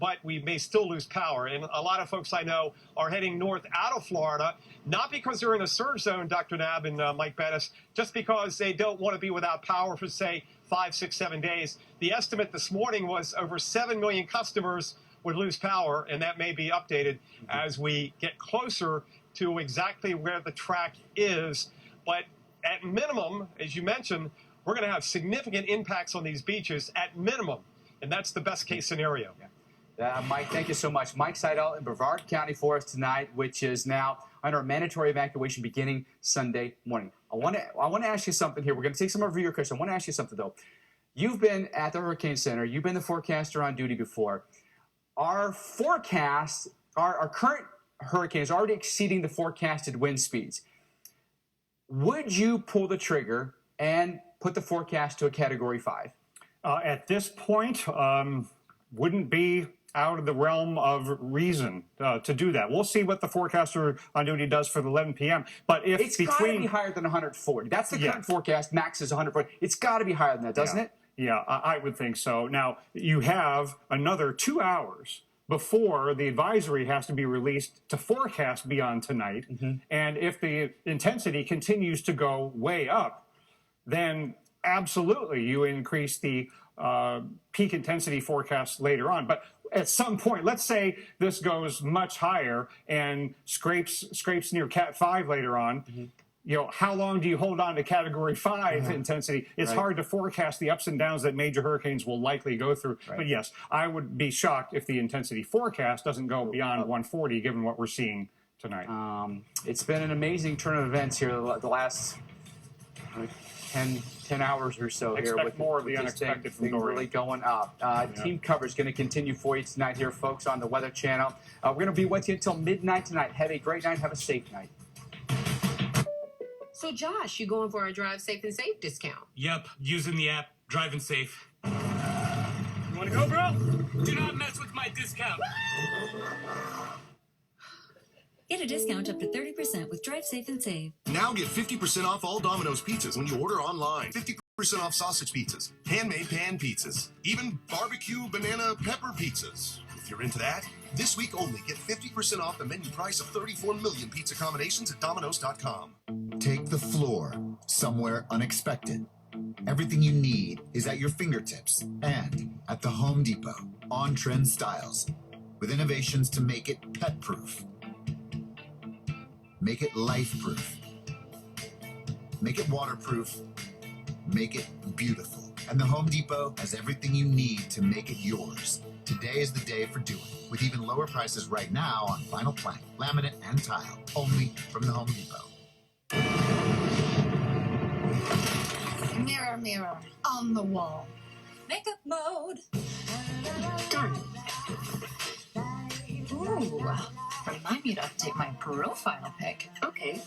but we may still lose power. And a lot of folks I know are heading north out of Florida, not because they're in a surge zone, Dr. Knapp and Mike Bettis, just because they don't want to be without power for, say, 5, 6, 7 days. The estimate this morning was over 7 million customers would lose power, and that may be updated as we get closer to exactly where the track is. But at minimum, as you mentioned, we're going to have significant impacts on these beaches at minimum, and that's the best case scenario. Mike, thank you so much. Mike Seidel in Brevard County for us tonight, which is now under a mandatory evacuation beginning Sunday morning. I want to ask you something here. We're going to take some of your questions. I want to ask you something, though. You've been at the Hurricane Center. You've been the forecaster on duty before. Our forecasts, our current hurricanes are already exceeding the forecasted wind speeds. Would you pull the trigger and put the forecast to a Category 5? At this point, wouldn't be out of the realm of reason to do that. We'll see what the forecaster on duty does for the 11 p.m. But if it's got to be higher than 140. That's the current forecast. Max is 140. It's got to be higher than that, doesn't it? Yeah, I would think so. Now, you have another 2 hours before the advisory has to be released to forecast beyond tonight. And if the intensity continues to go way up, then absolutely you increase the peak intensity forecast later on. But at some point, let's say this goes much higher and scrapes near Cat 5 later on, how long do you hold on to Category 5 intensity? It's hard to forecast the ups and downs that major hurricanes will likely go through. But yes, I would be shocked if the intensity forecast doesn't go beyond 140, given what we're seeing tonight. It's been an amazing turn of events here the last 10 hours or so. Expect here with more of with the this unexpected from thing Dorian. really going up. Team coverage going to continue for you tonight here, folks, on the Weather Channel. We're going to be with you until midnight tonight. Have a great night. Have a safe night. So, Josh, you going for a Drive Safe and Safe discount? Yep, using the app, driving safe. You want to go, bro? Do not mess with my discount. Get a discount up to 30% with Drive Safe and Save. Now get 50% off all Domino's pizzas when you order online. 50% off sausage pizzas, handmade pan pizzas, even barbecue banana pepper pizzas. If you're into that, this week only get 50% off the menu price of 34 million pizza combinations at Domino's.com. Take the floor somewhere unexpected. Everything you need is at your fingertips and at the Home Depot. On-trend styles with innovations to make it pet-proof. Make it life-proof. Make it waterproof. Make it beautiful. And the Home Depot has everything you need to make it yours. Today is the day for doing it, with even lower prices right now on vinyl plank, laminate, and tile, only from the Home Depot. Mirror, mirror on the wall. Makeup mode. Done. Ooh, remind me to update my profile pic. Okay.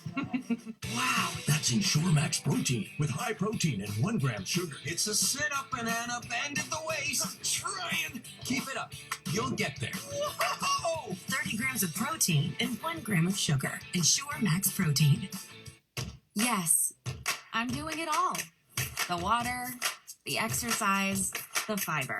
Wow, that's Ensure Max Protein with high protein and 1 gram sugar. It's a sit-up, banana, bend at the waist. Trying. Keep it up. You'll get there. Whoa! 30 grams of protein and 1 gram of sugar. Ensure Max Protein. Yes, I'm doing it all. The water, the exercise, the fiber.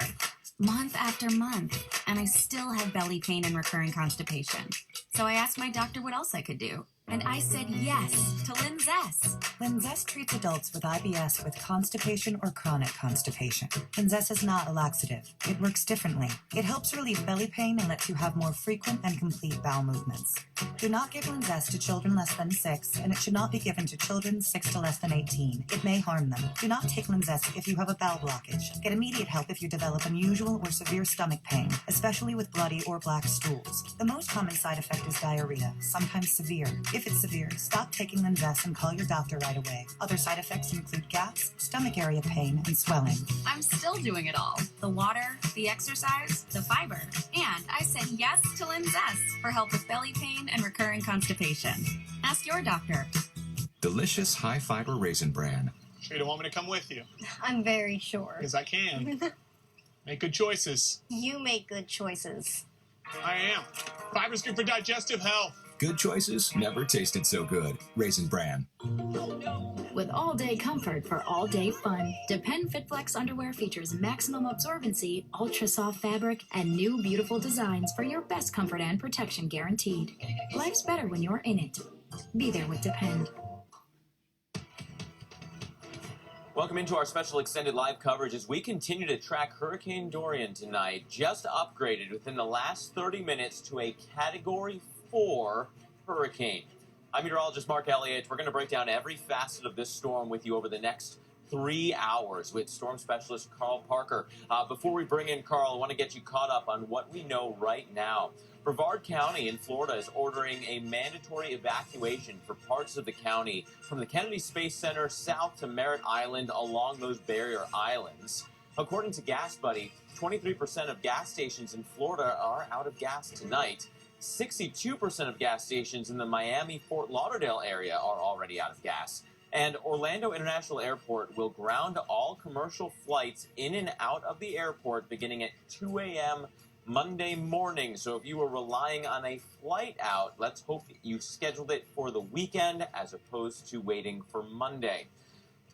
Month after month, and I still have belly pain and recurring constipation. So I asked my doctor what else I could do. And I said yes to Linzess. Linzess treats adults with IBS with constipation or chronic constipation. Linzess is not a laxative. It works differently. It helps relieve belly pain and lets you have more frequent and complete bowel movements. Do not give Linzess to children less than 6, and it should not be given to children 6 to less than 18. It may harm them. Do not take Linzess if you have a bowel blockage. Get immediate help if you develop unusual or severe stomach pain, especially with bloody or black stools. The most common side effect is diarrhea, sometimes severe. If it's severe, stop taking Linzess and call your doctor right away. Other side effects include gas, stomach area pain, and swelling. I'm still doing it all. The water, the exercise, the fiber. And I said yes to Linzess for help with belly pain and recurring constipation. Ask your doctor. Delicious high-fiber Raisin Bran. Sure you don't want me to come with you? I'm very sure. Because I can. Make good choices. You make good choices. I am. Fiber's good for digestive health. Good choices never tasted so good. Raisin Bran. With all-day comfort for all-day fun, Depend FitFlex underwear features maximum absorbency, ultra-soft fabric, and new beautiful designs for your best comfort and protection guaranteed. Life's better when you're in it. Be there with Depend. Welcome into our special extended live coverage as we continue to track Hurricane Dorian tonight, just upgraded within the last 30 minutes to a Category 4 hurricane. I'm meteorologist Mark Elliott. We're going to break down every facet of this storm with you over the next 3 hours with storm specialist Carl Parker. Before we bring in Carl, I want to get you caught up on what we know right now. Brevard County in Florida is ordering a mandatory evacuation for parts of the county from the Kennedy Space Center south to Merritt Island along those barrier islands. According to Gas Buddy, 23% of gas stations in Florida are out of gas tonight. 62% of gas stations in the Miami-Fort Lauderdale area are already out of gas. And Orlando International Airport will ground all commercial flights in and out of the airport beginning at 2 a.m. Monday morning. So if you were relying on a flight out, let's hope that you scheduled it for the weekend as opposed to waiting for Monday.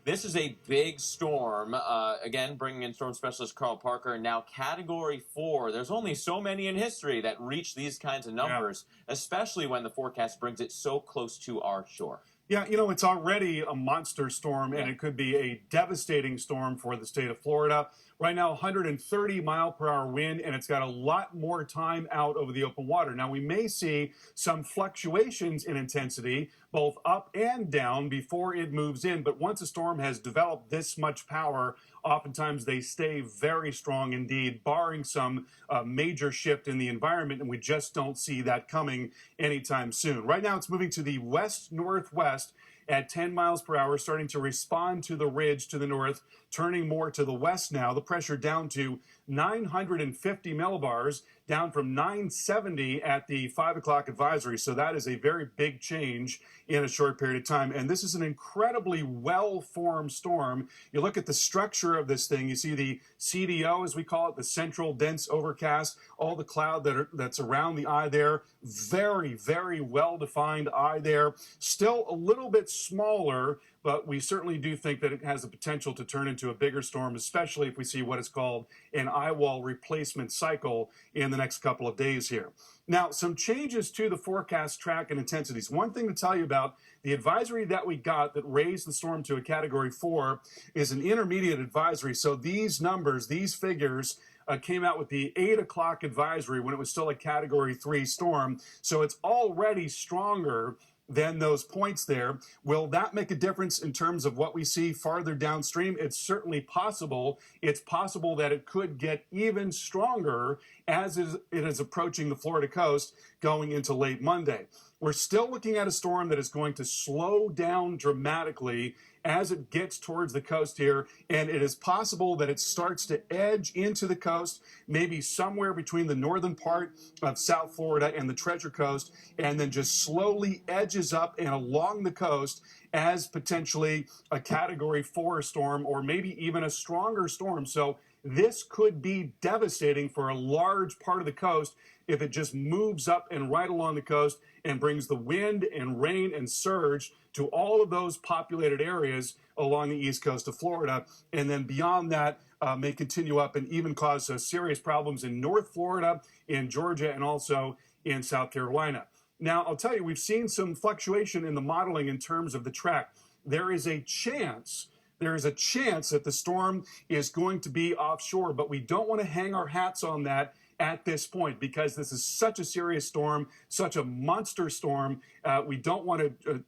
This is a big storm. Again, bringing in storm specialist Carl Parker. Now, Category 4. There's only so many in history that reach these kinds of numbers, especially when the forecast brings it so close to our shore. Yeah, you know, it's already a monster storm, and it could be a devastating storm for the state of Florida. Right now, 130-mile-per-hour wind, and it's got a lot more time out over the open water. Now, we may see some fluctuations in intensity, both up and down, before it moves in. But once a storm has developed this much power oftentimes they stay very strong indeed, barring some major shift in the environment, and we just don't see that coming anytime soon. Right now, it's moving to the west-northwest at 10 miles per hour, starting to respond to the ridge to the north, turning more to the west now. The pressure down to 950 millibars, down from 970 at the 5 o'clock advisory. So that is a very big change in a short period of time. And this is an incredibly well-formed storm. You look at the structure of this thing, you see the CDO, as we call it, the central dense overcast, all the cloud that's around the eye there. Very, very well-defined eye there. Still a little bit smaller, but we certainly do think that it has the potential to turn into a bigger storm, especially if we see what is called an eye wall replacement cycle in the next couple of days here. Now, some changes to the forecast track and intensities. One thing to tell you about the advisory that we got that raised the storm to a Category 4 is an intermediate advisory. So these numbers, these figures, came out with the 8 o'clock advisory when it was still a Category 3 storm. So it's already stronger than those points there. Will that make a difference in terms of what we see farther downstream? It's certainly possible. It's possible that it could get even stronger as it is approaching the Florida coast going into late Monday. We're still looking at a storm that is going to slow down dramatically as it gets towards the coast here, and it is possible that it starts to edge into the coast, maybe somewhere between the northern part of South Florida and the Treasure Coast, and then just slowly edges up and along the coast as potentially a Category 4 storm or maybe even a stronger storm. So this could be devastating for a large part of the coast if it just moves up and right along the coast and brings the wind and rain and surge to all of those populated areas along the east coast of Florida. And then beyond that, may continue up and even cause serious problems in North Florida, in Georgia, and also in South Carolina. Now, I'll tell you, we've seen some fluctuation in the modeling in terms of the track. There is a chance that the storm is going to be offshore, but we don't want to hang our hats on that at this point because this is such a serious storm, such a monster storm. We don't want to,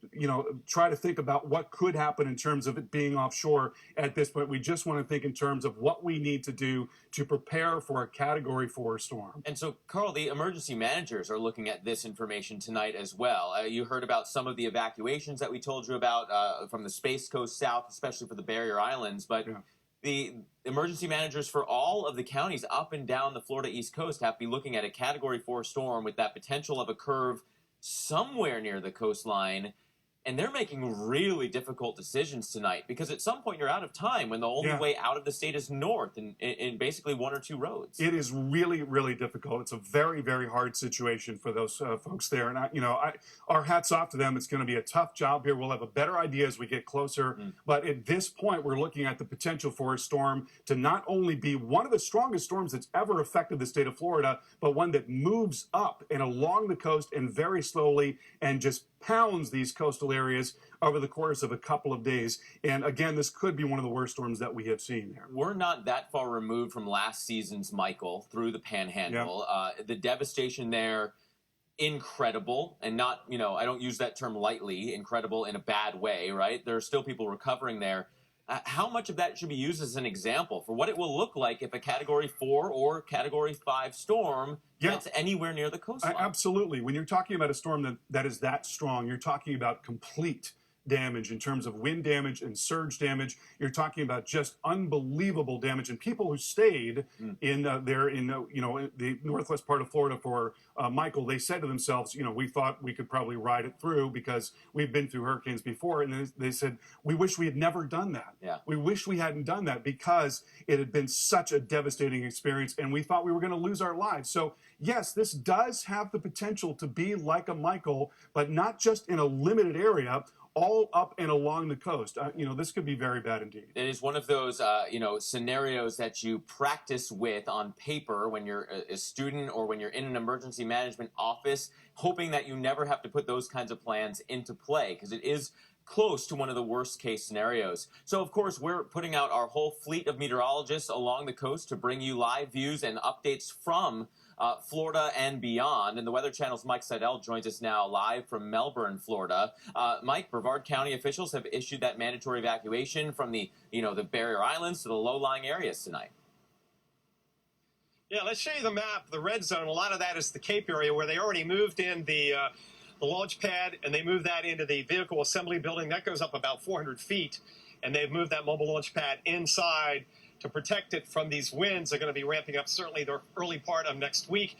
try to think about what could happen in terms of it being offshore at this point. We just want to think in terms of what we need to do to prepare for a Category 4 storm. And so, Carl, the emergency managers are looking at this information tonight as well. You heard about some of the evacuations that we told you about from the Space Coast South, especially for the Barrier Islands, but the emergency managers for all of the counties up and down the Florida East Coast have to be looking at a Category 4 storm with that potential of a curve somewhere near the coastline. And they're making really difficult decisions tonight because at some point you're out of time when the only way out of the state is north in basically one or two roads. It is really, really difficult. It's a very, very hard situation for those folks there. And, our hats off to them. It's going to be a tough job here. We'll have a better idea as we get closer. But at this point, we're looking at the potential for a storm to not only be one of the strongest storms that's ever affected the state of Florida, but one that moves up and along the coast and very slowly and just pounds these coastal areas over the course of a couple of days. And again, this could be one of the worst storms that we have seen there. We're not that far removed from last season's Michael through the Panhandle. The devastation there, incredible. And not, I don't use that term lightly, incredible in a bad way, right? There are still people recovering there. How much of that should be used as an example for what it will look like if a Category 4 or Category 5 storm gets anywhere near the coastline? Absolutely. When you're talking about a storm that is that strong, you're talking about complete damage in terms of wind damage and surge damage. You're talking about just unbelievable damage. And people who stayed in the northwest part of Florida for Michael, they said to themselves, we thought we could probably ride it through because we've been through hurricanes before. And they said, we wish we had never done that. We wish we hadn't done that because it had been such a devastating experience and we thought we were going to lose our lives. So yes, this does have the potential to be like a Michael, but not just in a limited area, all up and along the coast. This could be very bad indeed. It is one of those, scenarios that you practice with on paper when you're a student or when you're in an emergency management office, hoping that you never have to put those kinds of plans into play because it is close to one of the worst case scenarios. So, of course, we're putting out our whole fleet of meteorologists along the coast to bring you live views and updates from Florida and beyond. And the Weather Channel's Mike Seidel joins us now live from Melbourne, Florida. Mike, Brevard County officials have issued that mandatory evacuation from the barrier islands to the low-lying areas tonight. Yeah, let's show you the map. The red zone, a lot of that is the Cape area where they already moved in the launch pad, and they moved that into the vehicle assembly building. That goes up about 400 feet, and they've moved that mobile launch pad inside to protect it from these winds. They're going to be ramping up certainly the early part of next week.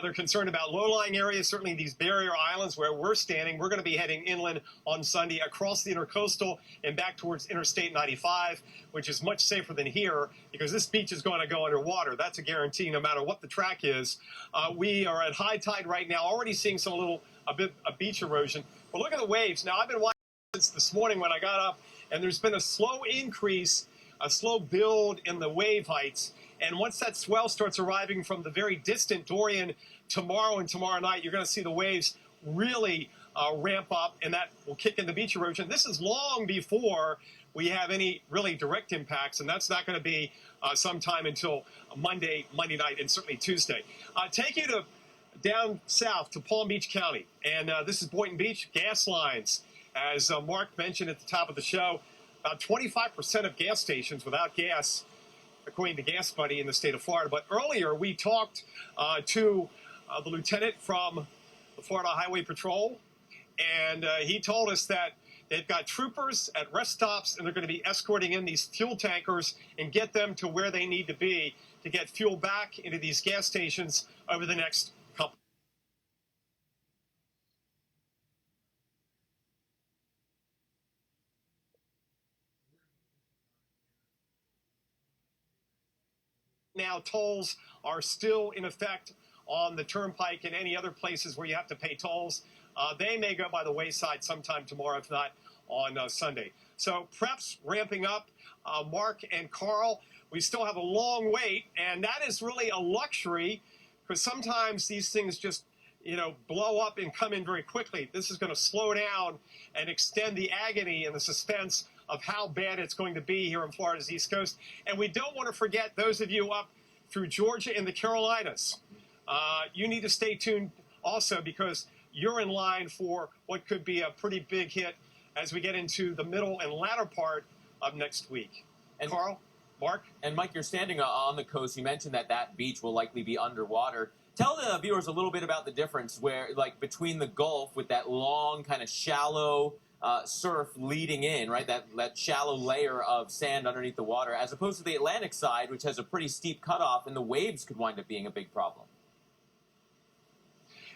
They're concerned about low-lying areas, certainly these barrier islands where we're standing. We're going to be heading inland on Sunday across the intercoastal and back towards Interstate 95, which is much safer than here because this beach is going to go underwater. That's a guarantee no matter what the track is. We are at high tide right now, already seeing a bit of beach erosion. But look at the waves. Now, I've been watching since this morning when I got up, and there's been a slow increase, a slow build in the wave heights. And once that swell starts arriving from the very distant Dorian tomorrow and tomorrow night, you're going to see the waves really ramp up, and that will kick into beach erosion. This is long before we have any really direct impacts, and that's not going to be sometime until Monday night, and certainly Tuesday. Take you down south to Palm Beach County, and this is Boynton Beach. Gas lines, as Mark mentioned at the top of the show, about 25% of gas stations without gas, according to Gas Buddy in the state of Florida. But earlier we talked to the lieutenant from the Florida Highway Patrol, and he told us that they've got troopers at rest stops, and they're going to be escorting in these fuel tankers and get them to where they need to be to get fuel back into these gas stations over the next couple. Now, tolls are still in effect on the turnpike and any other places where you have to pay tolls. They may go by the wayside sometime tomorrow, if not on Sunday. So preps ramping up. Mark and Carl, we still have a long wait, and that is really a luxury because sometimes these things just blow up and come in very quickly. This is going to slow down and extend the agony and the suspense of how bad it's going to be here on Florida's East Coast. And we don't want to forget those of you up through Georgia and the Carolinas. You need to stay tuned also because you're in line for what could be a pretty big hit as we get into the middle and latter part of next week. And Carl, Mark? And Mike, you're standing on the coast. You mentioned that beach will likely be underwater. Tell the viewers a little bit about the difference between the Gulf with that long kind of shallow surf leading in, right? That shallow layer of sand underneath the water, as opposed to the Atlantic side, which has a pretty steep cutoff, and the waves could wind up being a big problem.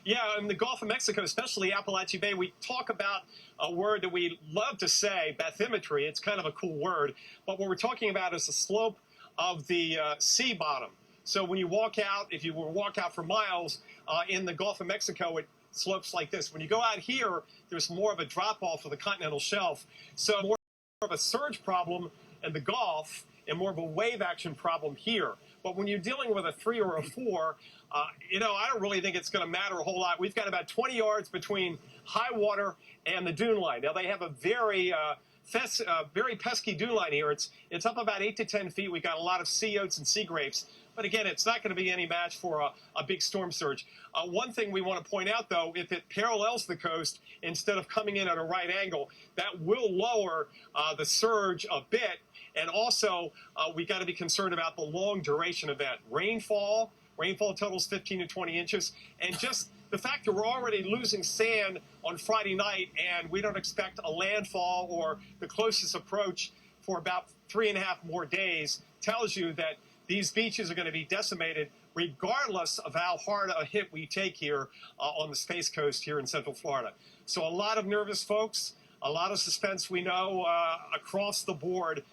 Yeah, in the Gulf of Mexico, especially Appalachian Bay, we talk about a word that we love to say, bathymetry. It's kind of a cool word. But what we're talking about is the slope of the sea bottom. So when you walk out, if you were to walk out for miles in the Gulf of Mexico, it slopes like this. When you go out here, there's more of a drop-off of the continental shelf. So more of a surge problem in the Gulf and more of a wave action problem here. But when you're dealing with a 3 or a 4, I don't really think it's going to matter a whole lot. We've got about 20 yards between high water and the dune line. Now, they have a very pesky dune line here. It's up about 8 to 10 feet. We've got a lot of sea oats and sea grapes. But again, it's not going to be any match for a big storm surge. One thing we want to point out, though, if it parallels the coast instead of coming in at a right angle, that will lower the surge a bit. And also, we got to be concerned about the long duration event. Rainfall totals 15 to 20 inches. And just the fact that we're already losing sand on Friday night and we don't expect a landfall or the closest approach for about 3.5 more days tells you that these beaches are going to be decimated regardless of how hard a hit we take here on the Space Coast here in Central Florida. So a lot of nervous folks, a lot of suspense we know across the board,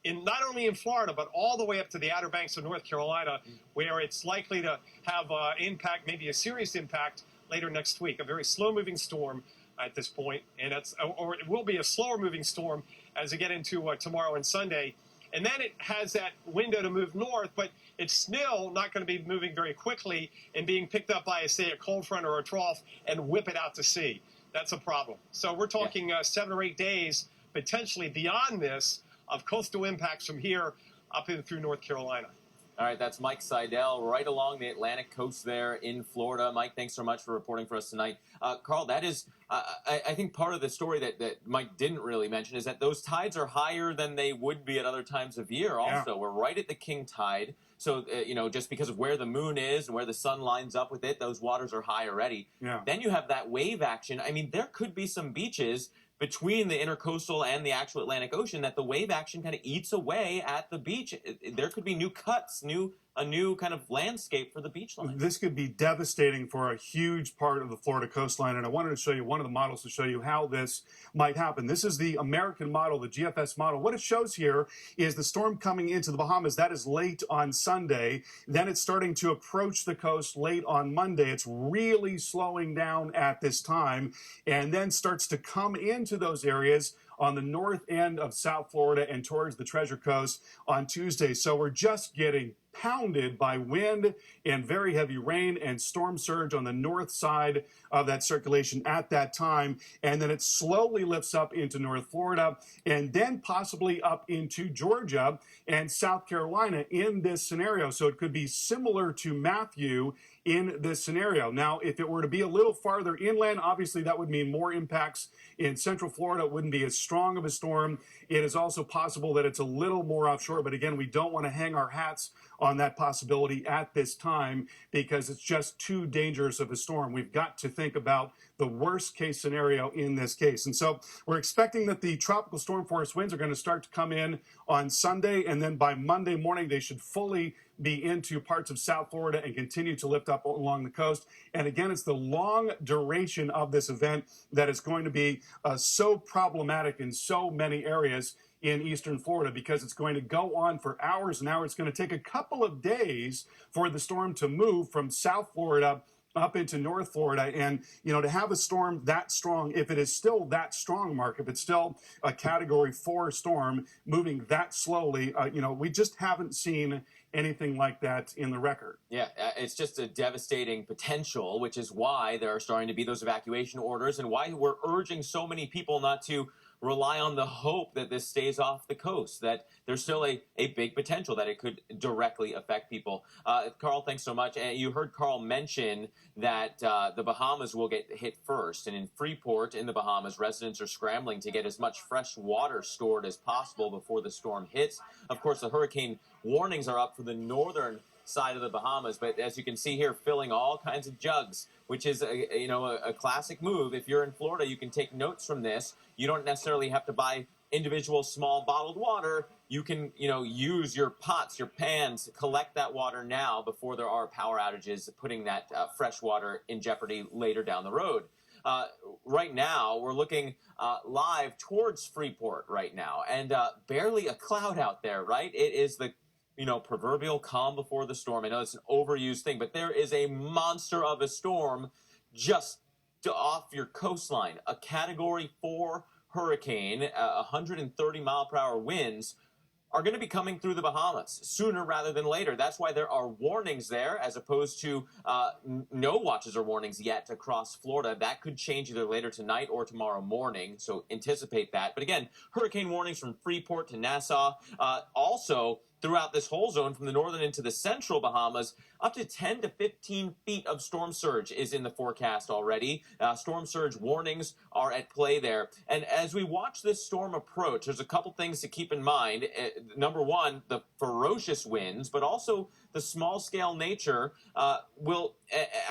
not only in Florida, but all the way up to the Outer Banks of North Carolina, where it's likely to have impact, maybe a serious impact later next week. A very slow-moving storm at this point, and or it will be a slower-moving storm as we get into tomorrow and Sunday. And then it has that window to move north, but it's still not going to be moving very quickly and being picked up by, say, a cold front or a trough and whip it out to sea. That's a problem. So we're talking 7 or 8 days, potentially beyond this, of coastal impacts from here up in through North Carolina. All right, that's Mike Seidel right along the Atlantic coast there in Florida. Mike, thanks so much for reporting for us tonight. Carl, that is, I think part of the story that Mike didn't really mention is that those tides are higher than they would be at other times of year also. Yeah. We're right at the king tide. So, just because of where the moon is and where the sun lines up with it, those waters are high already. Yeah. Then you have that wave action. I mean, there could be some beaches between the intercoastal and the actual Atlantic Ocean that the wave action kind of eats away at the beach. There could be new cuts, a new kind of landscape for the beach line. This could be devastating for a huge part of the Florida coastline, and I wanted to show you one of the models to show you how this might happen. This is the American model, the GFS model. What it shows here is the storm coming into the Bahamas. That is late on Sunday. Then it's starting to approach the coast late on Monday. It's really slowing down at this time, and then starts to come into those areas on the north end of South Florida and towards the Treasure Coast on Tuesday. So we're just getting pounded by wind and very heavy rain and storm surge on the north side of that circulation at that time. And then it slowly lifts up into North Florida and then possibly up into Georgia and South Carolina in this scenario. So it could be similar to Matthew in this scenario. Now, if it were to be a little farther inland, obviously that would mean more impacts in Central Florida. It wouldn't be as strong of a storm. It is also possible that it's a little more offshore, but again, we don't want to hang our hats on that possibility at this time because it's just too dangerous of a storm. We've got to think about the worst case scenario in this case. And so we're expecting that the tropical storm force winds are going to start to come in on Sunday, and then by Monday morning, they should fully be into parts of South Florida and continue to lift up along the coast. And again, it's the long duration of this event that is going to be so problematic in so many areas in eastern Florida because it's going to go on for hours and hours. It's going to take a couple of days for the storm to move from South Florida up into North Florida. And, to have a storm that strong, if it is still that strong, Mark, if it's still a Category 4 storm moving that slowly, we just haven't seen anything like that in the record. Yeah, it's just a devastating potential, which is why there are starting to be those evacuation orders and why we're urging so many people not to rely on the hope that this stays off the coast, that there's still a big potential that it could directly affect people. Carl, thanks so much. And you heard Carl mention that the Bahamas will get hit first. And in Freeport in the Bahamas, residents are scrambling to get as much fresh water stored as possible before the storm hits. Of course, the hurricane warnings are up for the northern side of the Bahamas, but as you can see here, filling all kinds of jugs, which is a classic move. If you're in Florida, you can take notes from this. You don't necessarily have to buy individual small bottled water. You can use your pots, your pans, collect that water now before there are power outages, putting that fresh water in jeopardy later down the road. Right now, we're looking live towards Freeport right now, and barely a cloud out there, right? It is the proverbial calm before the storm. I know it's an overused thing, but there is a monster of a storm just off your coastline. A Category 4 hurricane, 130 mile per hour winds are going to be coming through the Bahamas sooner rather than later. That's why there are warnings there as opposed to no watches or warnings yet across Florida. That could change either later tonight or tomorrow morning, so anticipate that. But again, hurricane warnings from Freeport to Nassau. Also, throughout this whole zone from the northern into the central Bahamas, up to 10 to 15 feet of storm surge is in the forecast already. Storm surge warnings are at play there. And as we watch this storm approach, there's a couple things to keep in mind. Number one, the ferocious winds, but also the small-scale nature will,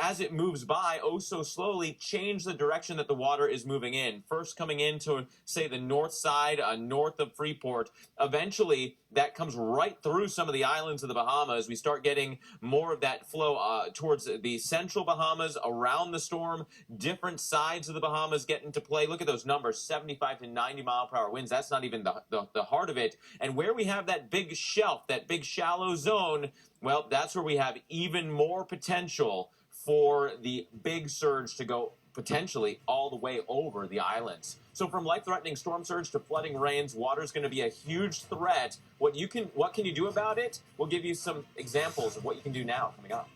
as it moves by, oh so slowly, change the direction that the water is moving in. First coming into, say, the north side, north of Freeport. Eventually, that comes right through some of the islands of the Bahamas. We start getting more of that flow towards the central Bahamas, around the storm. Different sides of the Bahamas get into play. Look at those numbers, 75 to 90 mile per hour winds. That's not even the heart of it. And where we have that big shelf, that big shallow zone, well, that's where we have even more potential for the big surge to go potentially all the way over the islands. So from life-threatening storm surge to flooding rains, water is going to be a huge threat. What can you do about it? We'll give you some examples of what you can do now coming up.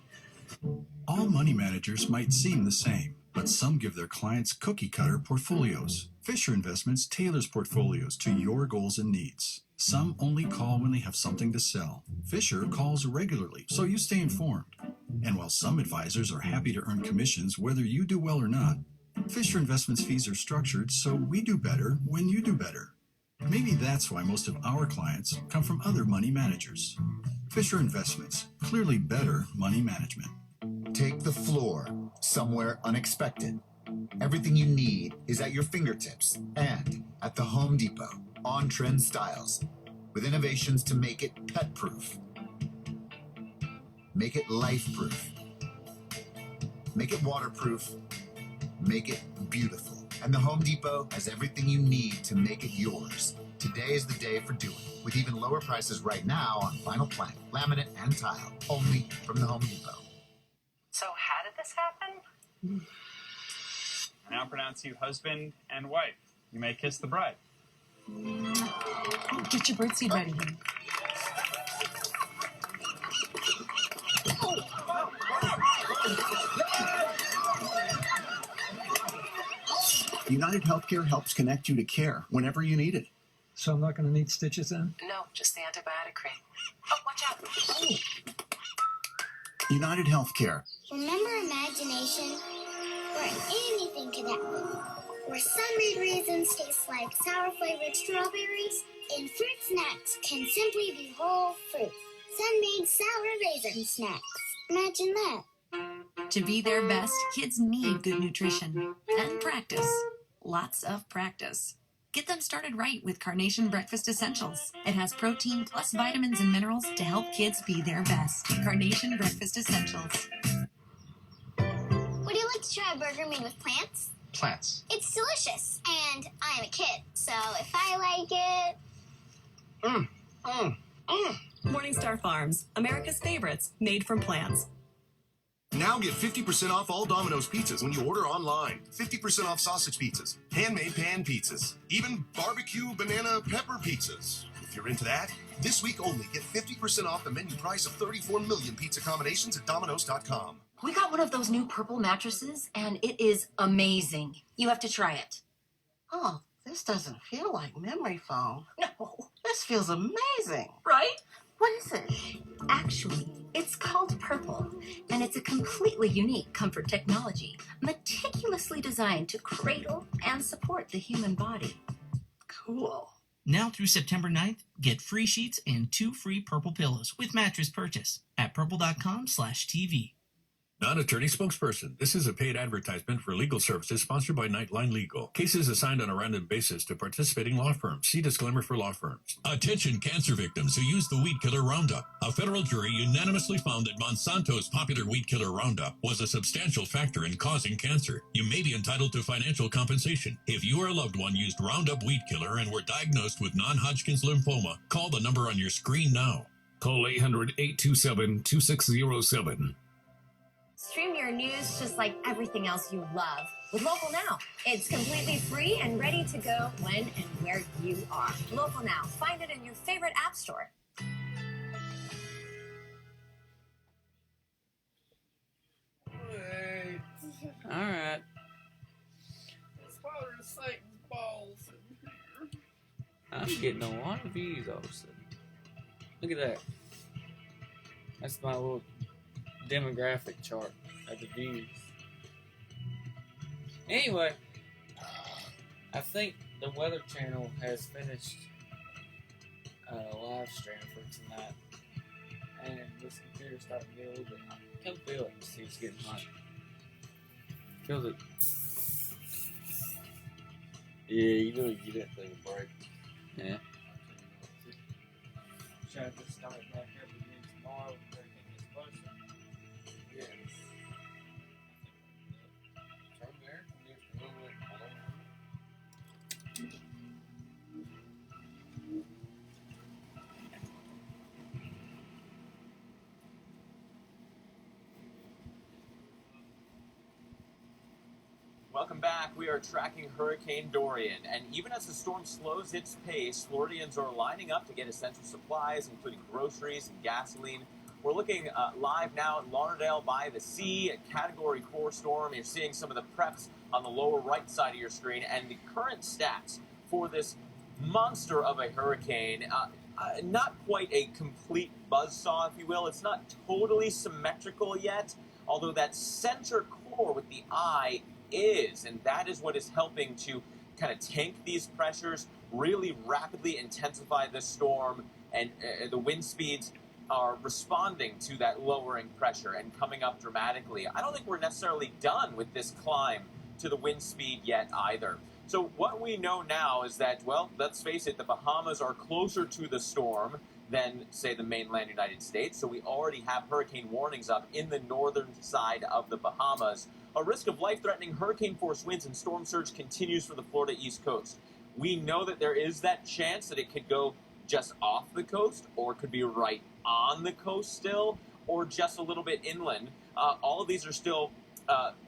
All money managers might seem the same, but some give their clients cookie-cutter portfolios. Fisher Investments tailors portfolios to your goals and needs. Some only call when they have something to sell. Fisher calls regularly, so you stay informed. And while some advisors are happy to earn commissions whether you do well or not, Fisher Investments fees are structured so we do better when you do better. Maybe that's why most of our clients come from other money managers. Fisher Investments, clearly better money management. Take the floor somewhere unexpected. Everything you need is at your fingertips and at the Home Depot. On-trend styles with innovations to make it pet-proof. Make it life-proof. Make it waterproof. Make it beautiful. And the Home Depot has everything you need to make it yours. Today is the day for doing it, with even lower prices right now on vinyl plank, laminate, and tile, only from the Home Depot. So how did this happen? I now pronounce you husband and wife. You may kiss the bride. Get your birdseed ready, honey. United Healthcare helps connect you to care whenever you need it. So I'm not going to need stitches then? No, just the antibiotic cream. Oh, watch out. Oh. United Healthcare. Remember imagination? Where anything can happen. Where sun-made raisins taste like sour-flavored strawberries, and fruit snacks can simply be whole fruit. Sun-made sour raisin snacks. Imagine that. To be their best, kids need good nutrition and practice. Lots of practice. Get them started right with Carnation Breakfast Essentials. It has protein plus vitamins and minerals to help kids be their best. Carnation Breakfast Essentials. Would you like to try a burger made with plants? Plants. It's delicious, and I am a kid, so if I like it... Morningstar Farms, America's favorites, made from plants. Now get 50% off all Domino's pizzas when you order online. 50% off sausage pizzas, handmade pan pizzas, even barbecue banana pepper pizzas. If you're into that, this week only get 50% off the menu price of 34 million pizza combinations at Domino's.com. We got one of those new purple mattresses, and it is amazing. You have to try it. Oh, this doesn't feel like memory foam. No. This feels amazing. Right? What is it? Actually, it's called Purple, and it's a completely unique comfort technology, meticulously designed to cradle and support the human body. Cool. Now through September 9th, get free sheets and 2 free Purple pillows with mattress purchase at purple.com/TV. Non-attorney spokesperson. This is a paid advertisement for legal services sponsored by Nightline Legal. Cases assigned on a random basis to participating law firms. See disclaimer for law firms. Attention cancer victims who use the weed killer Roundup. A federal jury unanimously found that Monsanto's popular weed killer Roundup was a substantial factor in causing cancer. You may be entitled to financial compensation. If you or a loved one used Roundup weed killer and were diagnosed with non-Hodgkin's lymphoma, call the number on your screen now. Call 800-827-2607. Stream your news just like everything else you love with Local Now. It's completely free and ready to go when and where you are. Local Now. Find it in your favorite app store. Hey. All right. Let's follow Satan's balls in here. I'm getting a lot of views all of a sudden. Look at that. That's my little demographic chart of the views. Anyway, I think the Weather Channel has finished live stream for tonight, and this computer's starting to get a little bit hot. I can feel it. See, it's getting hot. Feels it. Yeah, you know you get that thing a break. Yeah. Should I just start back up again tomorrow when everything gets closer? Yes. Turn there and just a little bit below. Welcome back. We are tracking Hurricane Dorian, and even as the storm slows its pace, Floridians are lining up to get essential supplies, including groceries and gasoline. We're looking live now at Lauderdale by the Sea, a Category 4 storm. You're seeing some of the preps on the lower right side of your screen, and the current stats for this monster of a hurricane. Not quite a complete buzzsaw, if you will. It's not totally symmetrical yet, although that center core with the eye is, and that is what is helping to kind of tank these pressures, really rapidly intensify this storm, and the wind speeds are responding to that lowering pressure and coming up dramatically. I don't think we're necessarily done with this climb to the wind speed yet either. So what we know now is that, well, let's face it, the Bahamas are closer to the storm than, say, the mainland United States. So we already have hurricane warnings up in the northern side of the Bahamas. A risk of life-threatening hurricane-force winds and storm surge continues for the Florida East Coast. We know that there is that chance that it could go just off the coast, or could be right on the coast still, or just a little bit inland. All of these are still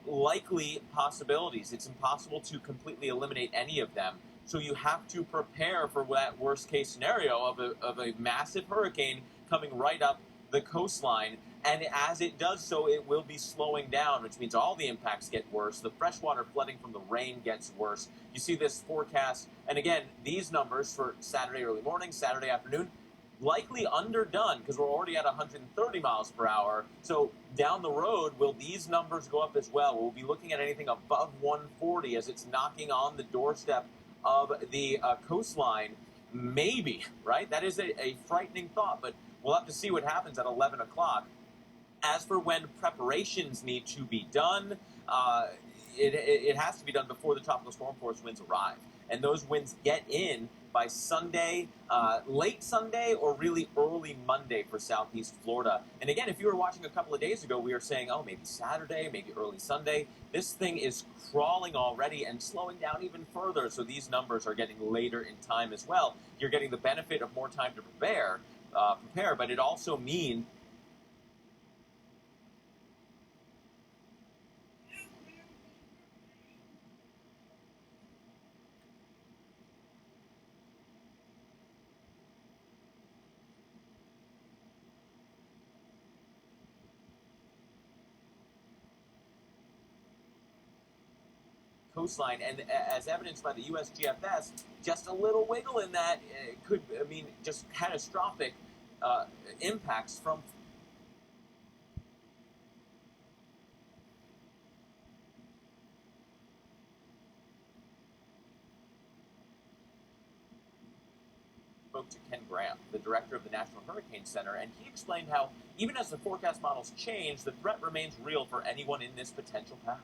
likely possibilities. It's impossible to completely eliminate any of them. So you have to prepare for that worst case scenario of a massive hurricane coming right up the coastline. And as it does so, it will be slowing down, which means all the impacts get worse. The freshwater flooding from the rain gets worse. You see this forecast, and again, these numbers for Saturday early morning, Saturday afternoon, likely underdone because we're already at 130 miles per hour. So down the road, will these numbers go up as well? We'll be looking at anything above 140 as it's knocking on the doorstep of the coastline. Maybe, right? That is a frightening thought, but we'll have to see what happens at 11 o'clock. As for when preparations need to be done, it has to be done before the tropical storm force winds arrive. And those winds get in by Sunday, late Sunday, or really early Monday for southeast Florida. And again, if you were watching a couple of days ago, we were saying, oh, maybe Saturday, maybe early Sunday. This thing is crawling already and slowing down even further. So these numbers are getting later in time as well. You're getting the benefit of more time to prepare, but it also means coastline, and as evidenced by the USGFS, just a little wiggle in that could mean just catastrophic impacts from spoke to Ken Graham, the director of the National Hurricane Center, and he explained how even as the forecast models change, the threat remains real for anyone in this potential path.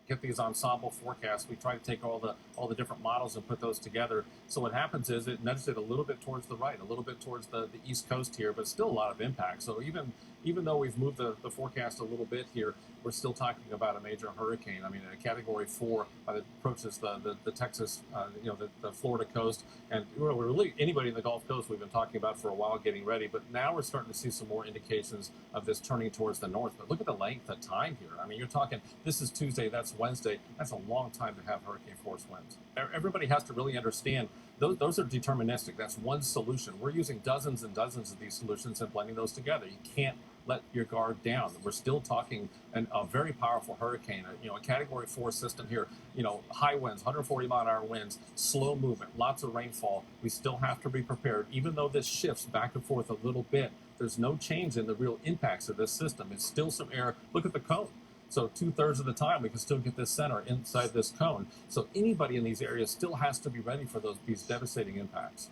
Get these ensemble forecasts. We try to take all the different models and put those together. So what happens is it nudges it a little bit towards the right, a little bit towards the east coast here, but still a lot of impact. So even though we've moved the forecast a little bit here, we're still talking about a major hurricane. I mean, a Category 4 approaches the Texas, the Florida coast, and really anybody in the Gulf Coast we've been talking about for a while getting ready. But now we're starting to see some more indications of this turning towards the north. But look at the length of time here. I mean, you're talking, this is Tuesday, that's Wednesday. That's a long time to have hurricane force winds. Everybody has to really understand those are deterministic. That's one solution. We're using dozens and dozens of these solutions and blending those together. You can't let your guard down. We're still talking a very powerful hurricane, a Category 4 system here, high winds, 140 mile an hour winds, slow movement, lots of rainfall. We still have to be prepared. Even though this shifts back and forth a little bit, there's no change in the real impacts of this system. It's still some air. Look at the cone. So 2/3 of the time, we can still get this center inside this cone. So anybody in these areas still has to be ready for these devastating impacts.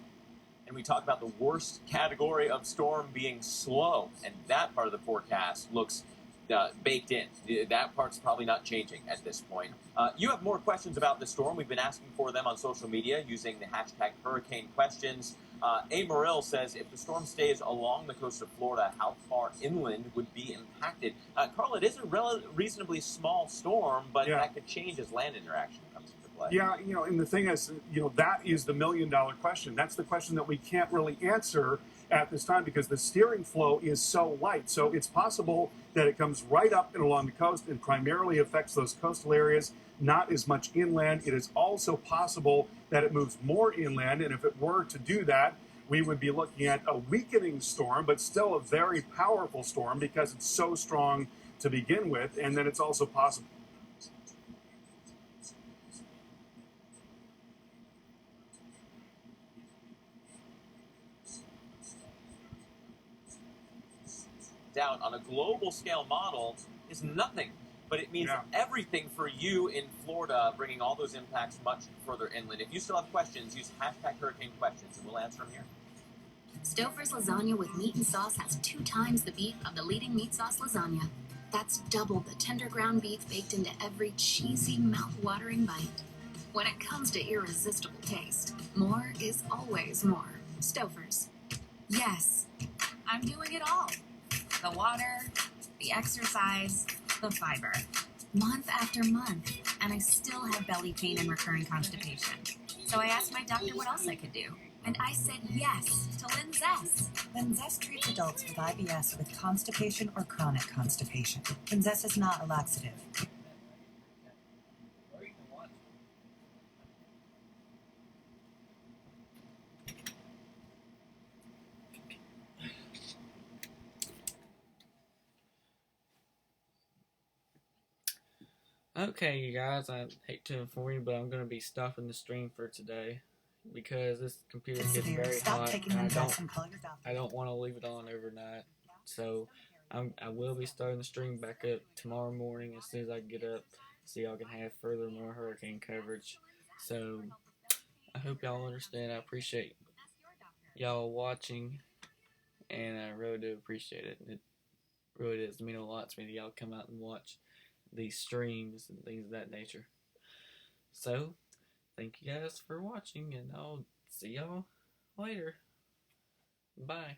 And we talk about the worst category of storm being slow, and that part of the forecast looks baked in. That part's probably not changing at this point. You have more questions about the storm. We've been asking for them on social media using the hashtag hurricane questions. A. Morrill says, if the storm stays along the coast of Florida, how far inland would be impacted? Carl, it is a reasonably small storm, but that could change as land interaction comes into play. Yeah, and the thing is, that is the million-dollar question. That's the question that we can't really answer at this time because the steering flow is so light. So it's possible that it comes right up and along the coast and primarily affects those coastal areas, not as much inland. It is also possible that it moves more inland, and if it were to do that, we would be looking at a weakening storm, but still a very powerful storm because it's so strong to begin with, and then it's also possible wiped out on a global scale model is nothing. But it means everything for you in Florida, bringing all those impacts much further inland. If you still have questions, use hashtag hurricane questions, and we'll answer them here. Stouffer's lasagna with meat and sauce has 2 times the beef of the leading meat sauce lasagna. That's double the tender ground beef baked into every cheesy, mouth-watering bite. When it comes to irresistible taste, more is always more. Stouffer's. Yes, I'm doing it all. The water, the exercise, the fiber. Month after month, and I still have belly pain and recurring constipation. So I asked my doctor what else I could do. And I said yes to Linzess. Linzess treats adults with IBS with constipation or chronic constipation. Linzess is not a laxative. Okay, you guys, I hate to inform you, but I'm going to be stopping the stream for today because this computer gets very hot, and I don't want to leave it on overnight. So I will be starting the stream back up tomorrow morning as soon as I get up, so y'all can have further more hurricane coverage. So I hope y'all understand. I appreciate y'all watching, and I really do appreciate it. It really does mean a lot to me that y'all come out and watch these streams and things of that nature. So, thank you guys for watching, and I'll see y'all later. Bye.